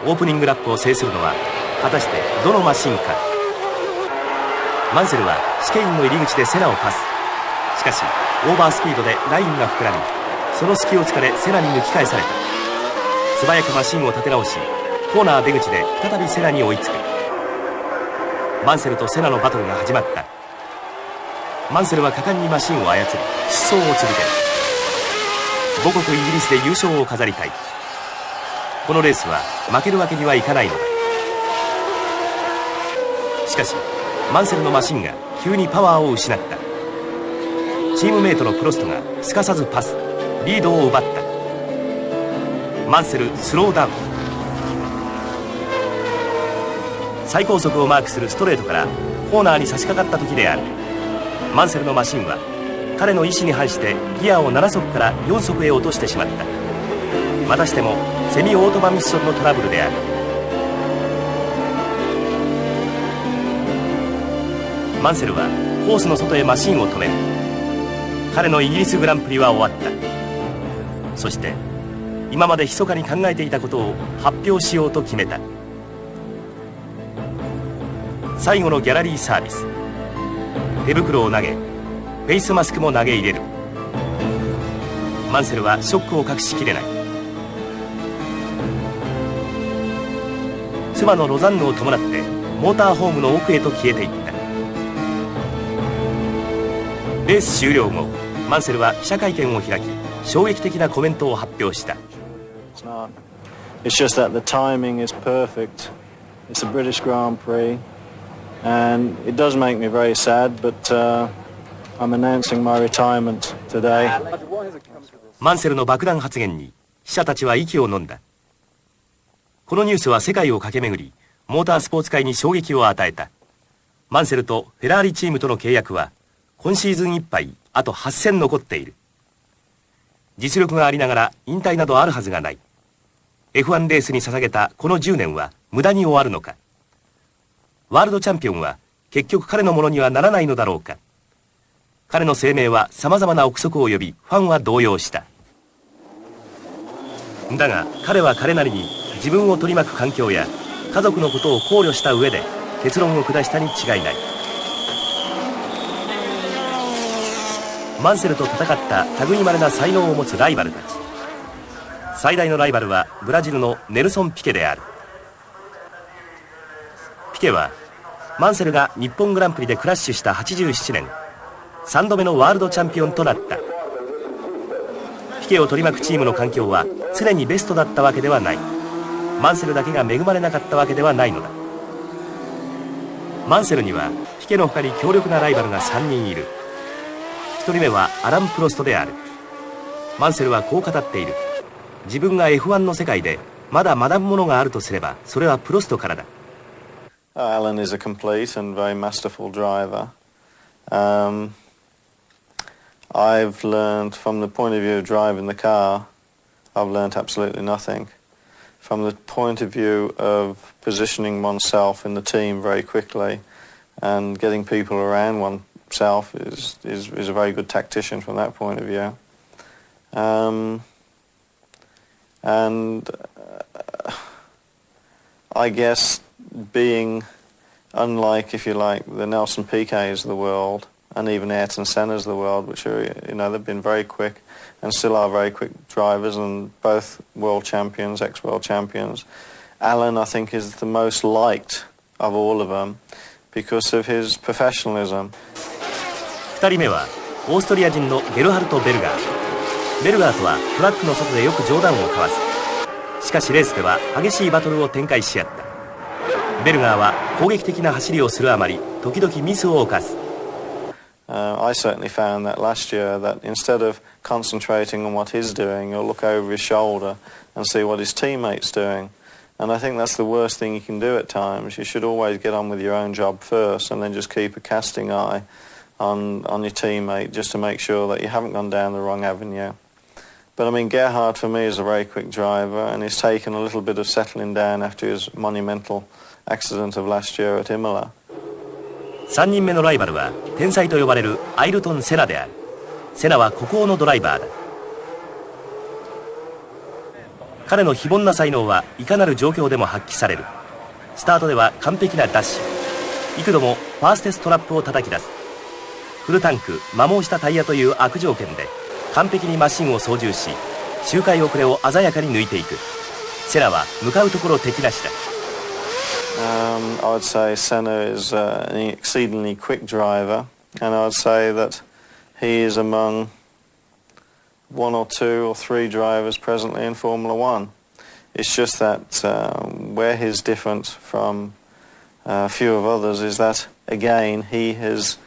オープニングラップを制するのは果たしてどのマシンか。マンセルは試験員の入り口でセナをパス。しかしオーバースピードでラインが膨らみ、その隙を突かれセナに抜き返された。素早くマシンを立て直し、コーナー出口で再びセナに追いつく。マンセルとセナのバトルが始まった。マンセルは果敢にマシンを操り疾走を続ける。母国イギリスで優勝を飾りたい。このレースは負けるわけにはいかないのだ。しかしマンセルのマシンが急にパワーを失った。チームメイトのプロストがすかさずパス、リードを奪った。マンセルスローダウン。最高速をマークするストレートからコーナーに差し掛かった時である。マンセルのマシンは彼の意思に反してギアを7速から4速へ落としてしまった。またしてもセミオートマミッションのトラブルである。マンセルはコースの外へマシンを止める。彼のイギリスグランプリは終わった。そして今まで密かに考えていたことを発表しようと決めた。最後のギャラリーサービス。手袋を投げ、フェイスマスクも投げ入れる。マンセルはショックを隠しきれない。妻のロザンヌを伴ってモーターホームの奥へと消えていった。レース終了後、マンセルは記者会見を開き、衝撃的なコメントを発表した。It's just that the timing is perfect. It's a British Grand Prix, and it does make me very sad, but I'm announcing my retirement today. マンセルの爆弾発言に記者たちは息を飲んだ。このニュースは世界を駆け巡り、モータースポーツ界に衝撃を与えた。マンセルとフェラーリチームとの契約は今シーズンいっぱいあと8戦残っている。実力がありながら引退などあるはずがない。F1 レースに捧げたこの10年は無駄に終わるのか。ワールドチャンピオンは結局彼のものにはならないのだろうか。彼の声明は様々な憶測を呼び、ファンは動揺した。だが彼は彼なりに自分を取り巻く環境や家族のことを考慮した上で結論を下したに違いない。マンセルと戦った類いまれな才能を持つライバルたち。最大のライバルはブラジルのネルソン・ピケである。ピケはマンセルが日本グランプリでクラッシュした87年3度目のワールドチャンピオンとなった。ピケを取り巻くチームの環境は常にベストだったわけではない。マンセルだけが恵まれなかったわけではないのだ。マンセルにはピケの他に強力なライバルが3人いる。1人目はアラン・プロストである。マンセルはこう語っている。自分が F1 の世界でまだ学ぶものがあるとすればそれはプロストからだ。Alan is a complete and very masterful driver. I've learned from the point of view of driving the car, I've learned absolutely nothing. From the point of view of positioning oneself in the team very quickly and getting people around oneself is a very good tactician from that point of view. And I guess being unlike, if you like, the Nelson Piquets of the world, and even Ayrton Senna's of the world, which are, you know, they've been very quick and still are very quick drivers, and both world champions, ex-world champions. Alan, I think, is the most liked of all of them because of his professionalism. 2人目はオーストリア人のゲルハルト・ベルガー。ベルガーとはトラックの外でよく冗談を交わす。しかしレースでは激しいバトルを展開し合った。ベルガーは攻撃的な走りをするあまり時々ミスを犯す。I certainly found that last year that instead of concentrating on what he's doing, you'll look over his shoulder and see what his teammate's doing. And I think that's the worst thing you can do at times. You should always get on with your own job first and then just keep a casting eye on your teammate just to make sure that you haven't gone down the wrong avenue. But I mean, Gerhard for me is a very quick driver, and he's taken a little bit of settling down after his monumental accident of last year at Imola. 3人目のライバルは天才と呼ばれるアイルトン・セナである。セナは孤高のドライバーだ。彼の非凡な才能はいかなる状況でも発揮される。スタートでは完璧なダッシュ、幾度もファーステストラップを叩き出す。フルタンク摩耗したタイヤという悪条件で完璧にマシンを操縦し、周回遅れを鮮やかに抜いていく。セナは向かうところ敵なしだ。I would say Senna is an exceedingly quick driver, and I would say that he is among 1 or 2 or 3 drivers presently in Formula One. It's just that where he's different from a few of others is that, again, he has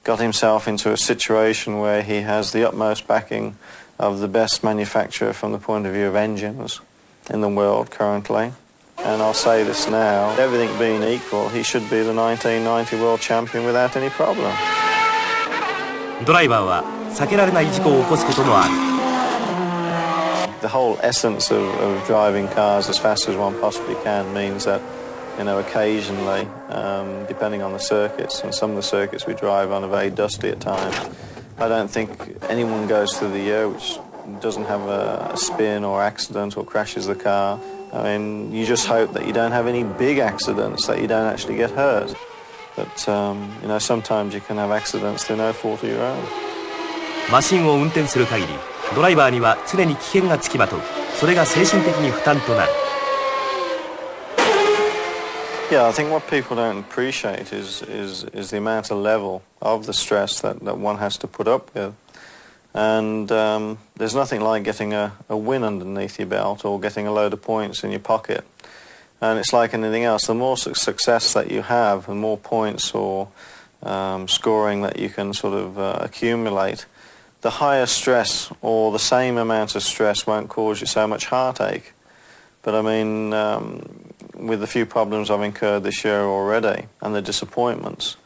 got himself into a situation where he has the utmost backing of the best manufacturer from the point of view of engines in the world currently. And I'll say this now, everything being equal, he should be the 1990 world champion without any problem. ドライバーは避けられない事故を起こすこともある。The whole essence of driving cars as fast as one possibly can means that, you know, occasionally, depending on the circuits, and some of the circuits we drive on are very dusty at times, I don't think anyone goes through the year which doesn't have a spin or accident or crashes the car. I mean, you just hope that you don't have any big accidents, that you don't actually get hurt. But, you know, sometimes you can have accidents through no fault of your own. マシンを運転する限り、ドライバーには常に危険がつきまとう。それが精神的に負担となる。Yeah, I think what people don't appreciate is the amount of level of the stress that one has to put up with. And there's nothing like getting a win underneath your belt or getting a load of points in your pocket. And it's like anything else. The more success that you have, the more points or scoring that you can sort of accumulate, the higher stress or the same amount of stress won't cause you so much heartache. But I mean, with the few problems I've incurred this year already and the disappointments,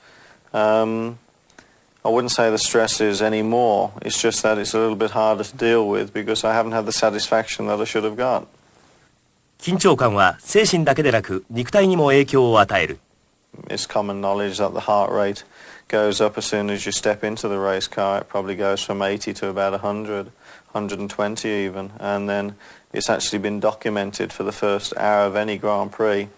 I wouldn't say the stress is any more. It's just that it's a little bit harder to deal with because I haven't had the satisfaction that I should have got. 緊張感は精神だけでなく肉体にも影響を与える。It's common knowledge that the heart rate goes up as soon as you step into the race car. It probably goes from 80 to about 100, 120 even. And then it's actually been documented for the first hour of any Grand Prix.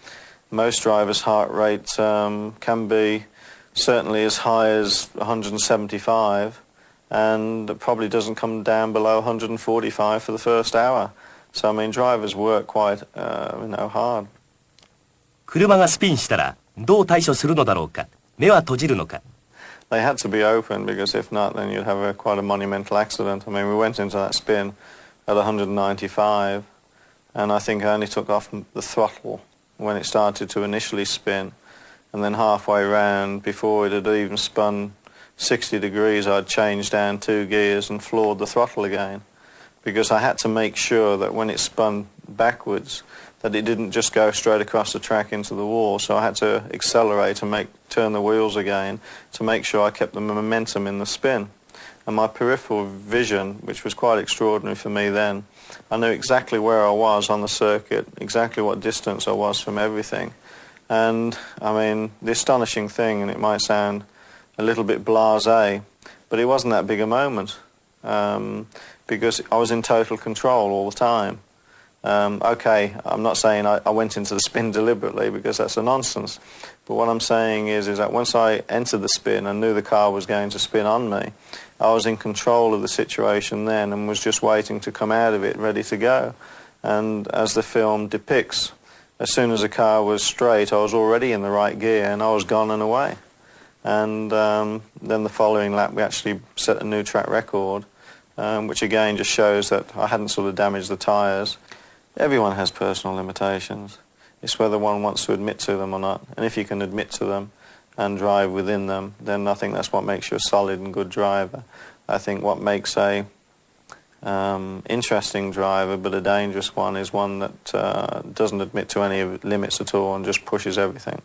Most drivers' heart rates can be certainly as high as 175, and it probably doesn't come down below 145 for the first hour. So I mean, drivers work quite, hard. 車がスピンしたらどう対処するのだろうか。目は閉じるのか。They had to be open because if not, then you'd have quite a monumental accident. I mean, we went into that spin at 195, and I think I only took off the throttle when it started to initially spin. And then halfway round, before it had even spun 60 degrees, I'd changed down 2 gears and floored the throttle again. Because I had to make sure that when it spun backwards, that it didn't just go straight across the track into the wall. So I had to accelerate and turn the wheels again to make sure I kept the momentum in the spin. And my peripheral vision, which was quite extraordinary for me then, I knew exactly where I was on the circuit, exactly what distance I was from everything. And, I mean, the astonishing thing, and it might sound a little bit blasé, but it wasn't that big a moment because I was in total control all the time. Okay, I'm not saying I went into the spin deliberately, because that's a nonsense. But what I'm saying is that once I entered the spin and knew the car was going to spin on me, I was in control of the situation then and was just waiting to come out of it ready to go. And as the film depicts, as soon as the car was straight, I was already in the right gear and I was gone and away. And then the following lap we actually set a new track record, which again just shows that I hadn't sort of damaged the tyres. Everyone has personal limitations. It's whether one wants to admit to them or not. And if you can admit to them and drive within them, then I think that's what makes you a solid and good driver. I think what makes a interesting driver but a dangerous one is one that doesn't admit to any limits at all and just pushes everything.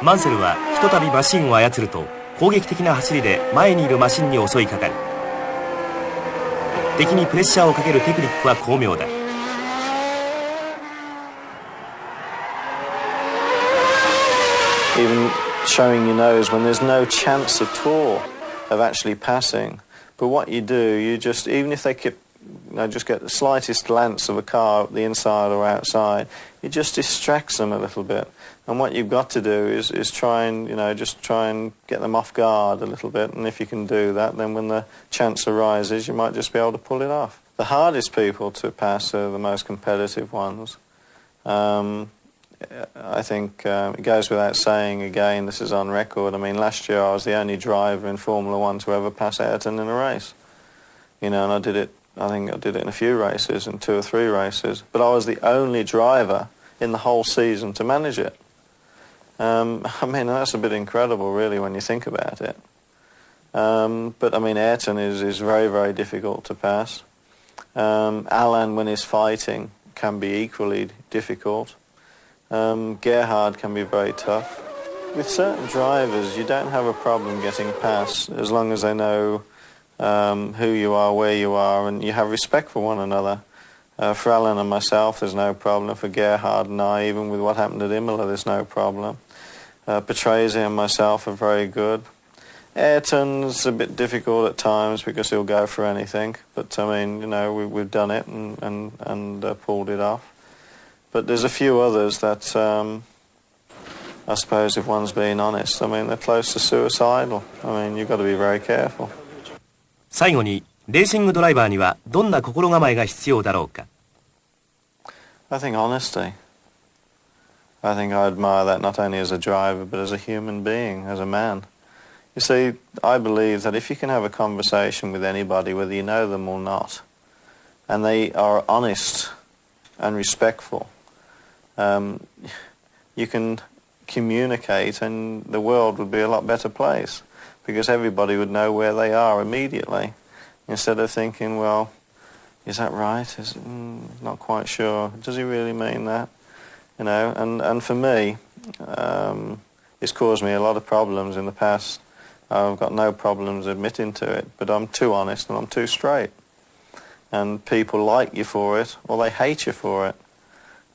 マンセルはひとたびマシンを操ると攻撃的な走りで前にいるマシンに襲いかかる。敵にプレッシャーをかけるテクニックは巧妙だ。Even showing your nose when there's no chance at all of actually passing. But what you do, you just, even if they keep, just get the slightest glance of a car at the inside or outside, it just distracts them a little bit. And what you've got to do is try and, just try and get them off guard a little bit. And if you can do that, then when the chance arises, you might just be able to pull it off. The hardest people to pass are the most competitive ones. I think it goes without saying, again, this is on record. I mean, last year I was the only driver in Formula One to ever pass Ayrton in a race. And I think I did it in a few races, in 2 or 3 races. But I was the only driver in the whole season to manage it. I mean, that's a bit incredible, really, when you think about it. But, I mean, Ayrton is very, very difficult to pass. Alain, when he's fighting, can be equally difficult. Gerhard can be very tough. With certain drivers, you don't have a problem getting past as long as they know who you are, where you are, and you have respect for one another. For Alain and myself, there's no problem. For Gerhard and I, even with what happened at Imola, there's no problem. Patrese and myself are very good. Ayrton's a bit difficult at times because he'll go for anything. But, I mean, we've done it and pulled it off. But there's a few others that, I suppose, if one's being honest, I mean, they're close to suicidal. I mean, you've got to be very careful. 最後にレーシングドライバーにはどんな心構えが必要だろうか。I think honesty. I think I admire that not only as a driver but as a human being, as a man. You see, I believe that if you can have a conversation with anybody, whether you know them or not, and they are honest and respectful, you can communicate and the world would be a lot better place because everybody would know where they are immediately instead of thinking, well, is that right? Not quite sure. Does he really mean that? And for me, it's caused me a lot of problems in the past. I've got no problems admitting to it, but I'm too honest and I'm too straight. And people like you for it or they hate you for it.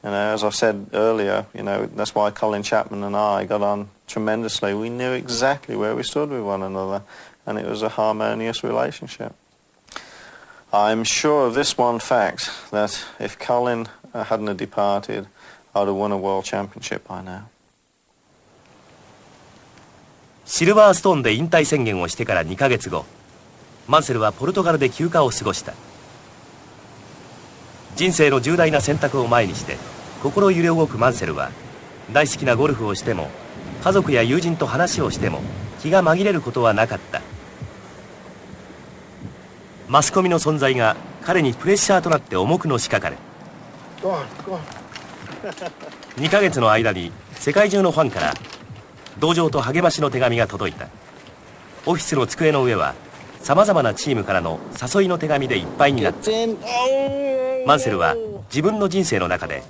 As I said earlier, that's why Colin Chapman and I got on tremendously. We knew exactly where we stood with one another and it was a harmonious relationship. I'm sure of this one fact, that if Colin hadn't departed, I'd have won a world championship by now. シルバーストーンで引退宣言をしてから2ヶ月後、マンセルはポルトガルで休暇を過ごした。人生の重大な選択を前にして心揺れ動くマンセルは、大好きなゴルフをしても家族や友人と話をしても気が紛れることはなかった。マスコミの存在が彼にプレッシャーとなって重くのしかかる。2ヶ月の間に世界中のファンから同情と励ましの手紙が届いた。オフィスの机の上はさまざまなチームからの誘いの手紙でいっぱいになった。マンセルは自分の人生の中で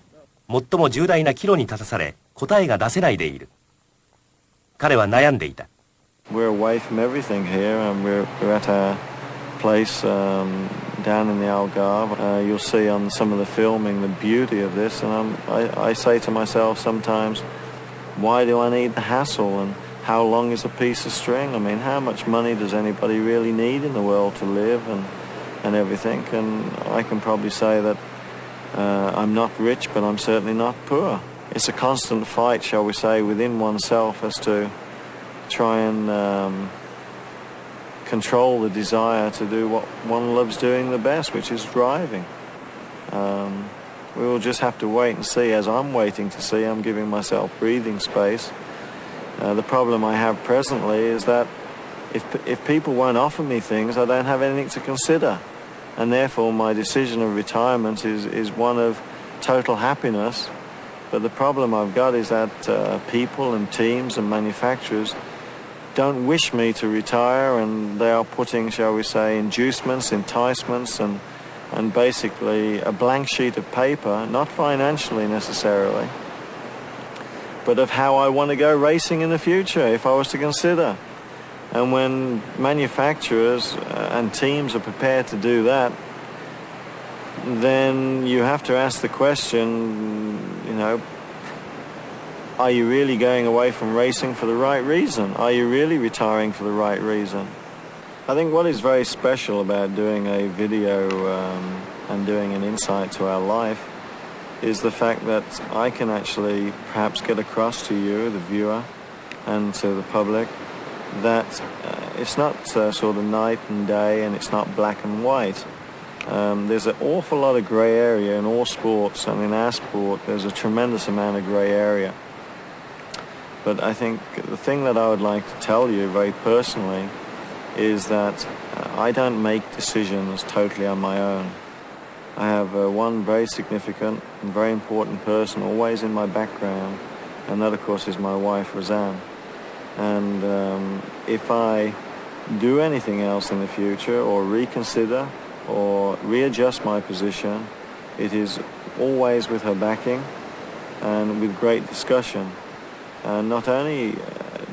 最も重大な岐路に立たされ答えが出せないでいる。彼は悩んでいた。We're away from everything here and we're at our place down in the Algarve. You'll see on some of the filming the beauty of this, and I say to myself sometimes, why do I need the hassle and how long is a piece of string? I mean, how much money does anybody really need in the world to live and everything? And I can probably say that I'm not rich, but I'm certainly not poor. It's a constant fight, shall we say, within oneself as to try and control the desire to do what one loves doing the best, which is driving. We will just have to wait and see. As I'm waiting to see, I'm giving myself breathing space. The problem I have presently is that if people won't offer me things, I don't have anything to consider. And therefore my decision of retirement is one of total happiness. But the problem I've got is that people and teams and manufacturers don't wish me to retire, and they are putting, shall we say, inducements, enticements, and basically a blank sheet of paper, not financially necessarily, but of how I want to go racing in the future, if I was to consider. And when manufacturers and teams are prepared to do that, then you have to ask the question, you know, are you really going away from racing for the right reason? Are you really retiring for the right reason? I think what is very special about doing a video and doing an insight to our life is the fact that I can actually perhaps get across to you, the viewer, and to the public, that it's not sort of night and day, and it's not black and white. There's an awful lot of grey area in all sports, and in our sport there's a tremendous amount of grey area. But I think the thing that I would like to tell you very personally is that I don't make decisions totally on my own. I have one very significant and very important person always in my background, and that of course is my wife, Roseanne. And if I do anything else in the future, or reconsider or readjust my position, it is always with her backing and with great discussion. And not only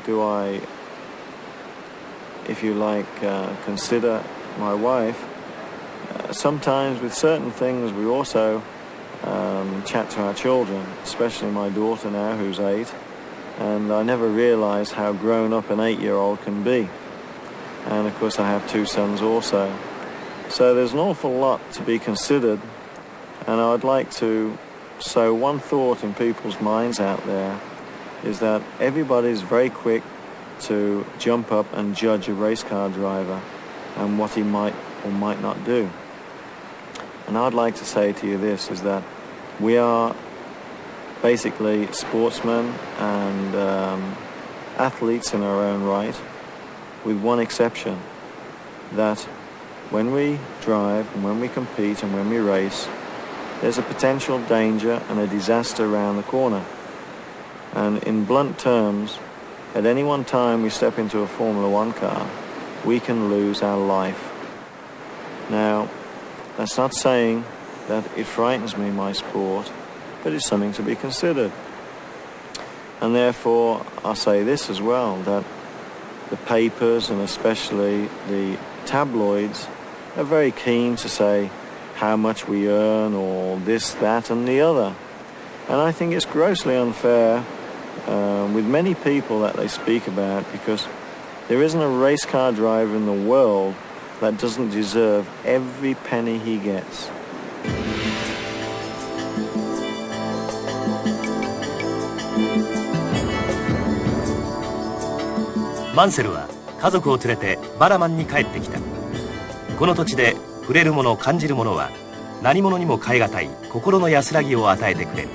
do I, if you like, consider my wife, sometimes with certain things we also chat to our children, especially my daughter now, who's 8, and I never realised how grown up an 8-year-old can be. And of course I have 2 sons also. So there's an awful lot to be considered, and I'd like to sow one thought in people's minds out there, is that everybody's very quick to jump up and judge a race car driver and what he might or might not do. And I'd like to say to you this, is that we are basically sportsmen and athletes in our own right, with one exception, that when we drive and when we compete and when we race, there's a potential danger and a disaster around the corner. And in blunt terms, at any one time we step into a Formula One car, we can lose our life. Now, that's not saying that it frightens me, my sport, but it's something to be considered. And therefore, I'll say this as well, that the papers and especially the tabloids are very keen to say how much we earn or this, that and the other. And I think it's grossly unfair with many people that they speak about, because there isn't a race car driver in the world that doesn't deserve every penny he gets. マンセルは家族を連れてバラマンに帰ってきた。この土地で触れるもの感じるものは何者にも代え難い心の安らぎを与えてくれる。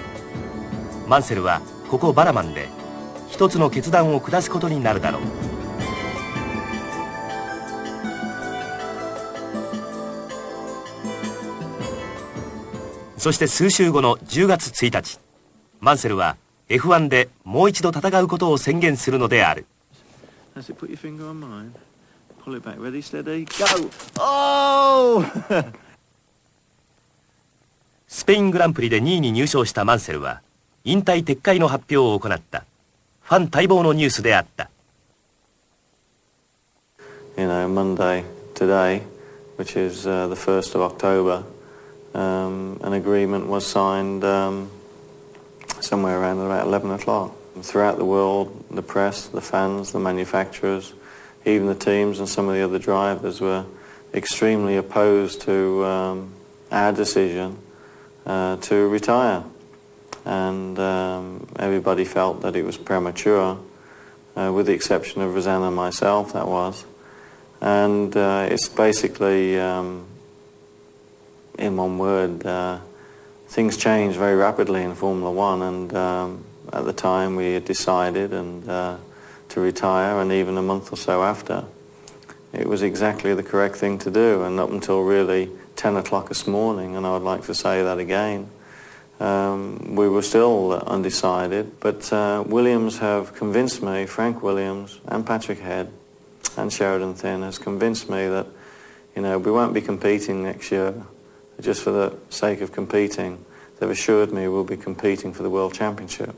マンセルはここバラマンで一つの決断を下すことになるだろう。そして数週後の10月1日、マンセルは F1 でもう一度戦うことを宣言するのである。スペイングランプリで2位に入賞したマンセルは引退撤回の発表を行った。ファン待望のニュースであった。Monday today, which is the 1st of October, an agreement was signed somewhere around about 11 o'clock. Throughout the world, the press, the fans, the manufacturers, even the teams and some of the other drivers were extremely opposed to our decision to retire. And everybody felt that it was premature, with the exception of Rosanna and myself, that was. And it's basically, in one word, things changed very rapidly in Formula One, and at the time we had decided to retire, and even a month or so after. It was exactly the correct thing to do, and up until really 10 o'clock this morning, and I would like to say that again, we were still undecided, but Williams have convinced me, Frank Williams and Patrick Head and Sheridan Thin has convinced me that, you know, we won't be competing next year just for the sake of competing. They've assured me we'll be competing for the World Championship.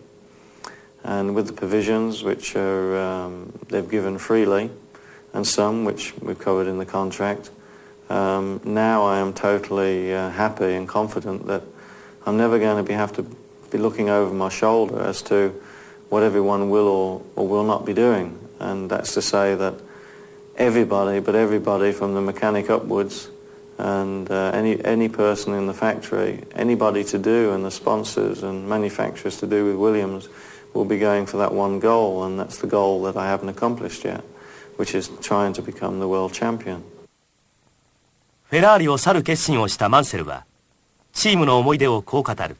And with the provisions which are they've given freely, and some which we've covered in the contract, now I am totally happy and confident that I'm never going to have to be looking over my shoulder as to what everyone will or will not be doing. And that's to say that everybody from the mechanic upwards, and any person in the factory, anybody to do, and the sponsors and manufacturers to do with Williams, will be going for that one goal, and that's the goal that I haven't accomplished yet, which is trying to become the world champion. フェラーリを去る決心をしたマンセルはチームの思い出をこう語る。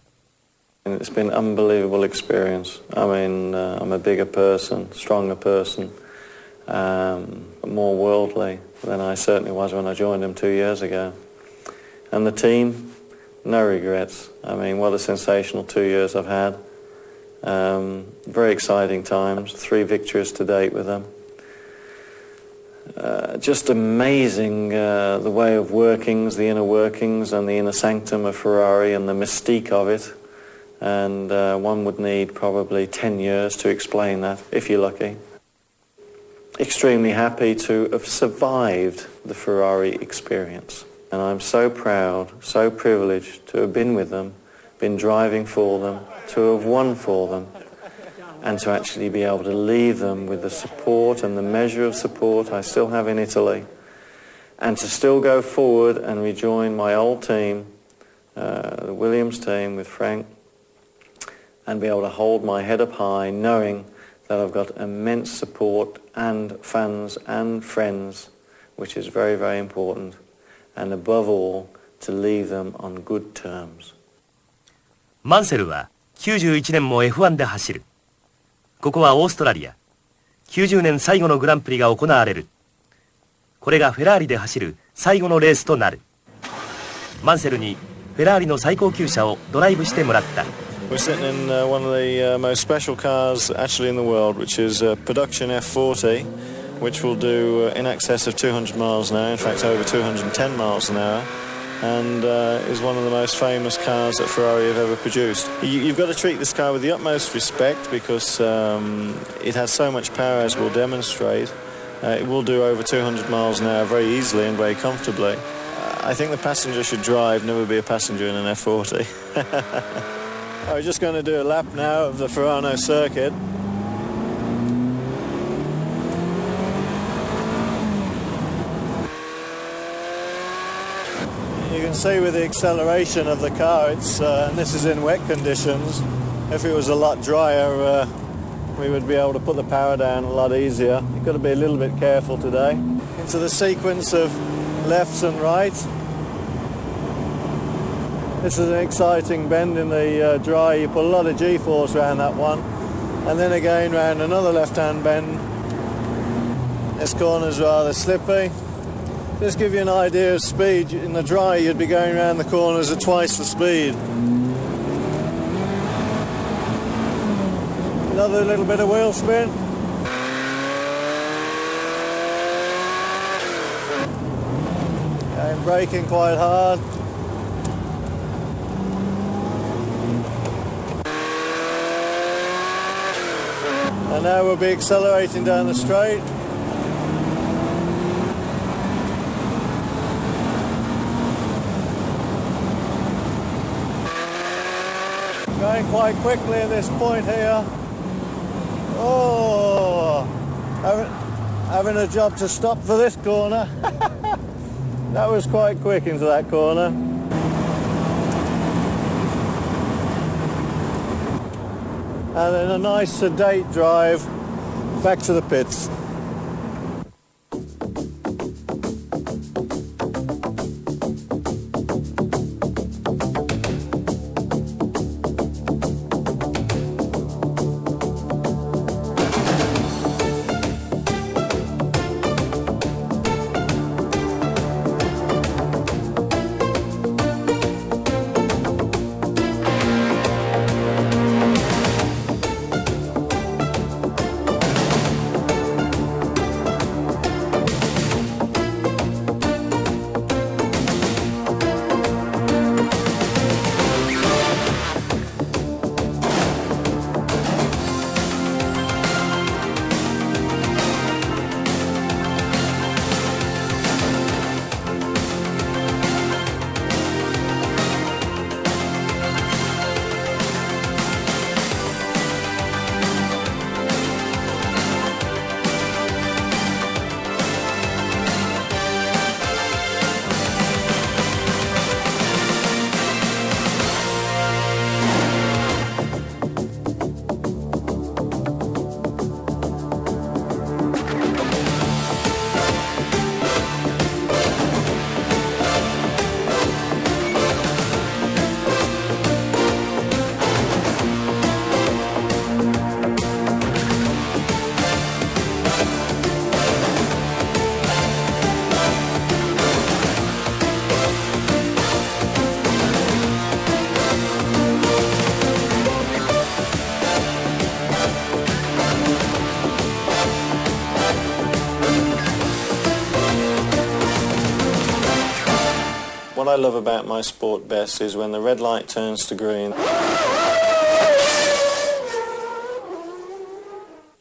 It's been an unbelievable experience. I mean, I'm a bigger person, stronger person, more worldly than I certainly was when I joined them 2 years ago. And the team, no regrets. I mean, what a sensational 2 years I've had. Very exciting times, 3 victories to date with them. Just amazing the way of workings, the inner workings and the inner sanctum of Ferrari and the mystique of it. And one would need probably 10 years to explain that, if you're lucky. Extremely happy to have survived the Ferrari experience. And I'm so proud, so privileged to have been with them, been driving for them, to have won for them, and to actually be able to leave them with the support and the measure of support I still have in Italy, and to still go forward and rejoin my old team, the Williams team with Frank, and be able to hold my head up high knowing that I've got immense support and fans and friends, which is very, very important, and above all, to leave them on good terms. マンセルは91年も F1 で走る。ここはオーストラリア。90年最後のグランプリが行われる。これがフェラーリで走る最後のレースとなる。マンセルにフェラーリの最高級車をドライブしてもらった。We're sitting in one of the most special cars actually in the world, which is a production F40, which will do in excess of 200 miles an hour, in fact over 210 miles an hour, and is one of the most famous cars that Ferrari have ever produced. You've got to treat this car with the utmost respect because it has so much power, as we'll demonstrate. It will do over 200 miles an hour very easily and very comfortably. I think the passenger should drive, never be a passenger in an F40. We're just going to do a lap now of the Ferrano circuit. You can see with the acceleration of the car, it's and this is in wet conditions. If it was a lot drier, we would be able to put the power down a lot easier. You've got to be a little bit careful today. Into the sequence of lefts and rights. This is an exciting bend in the dry. You put a lot of G-force around that one. And then again round another left-hand bend. This corner's rather slippy. Just give you an idea of speed. In the dry, you'd be going around the corners at twice the speed. Another little bit of wheel spin. And braking quite hard. And now we'll be accelerating down the straight. Going quite quickly at this point here. Oh, having a job to stop for this corner. That was quite quick into that corner. and then a nice sedate drive back to the pits. What I love about my sport best is when the red light turns to green.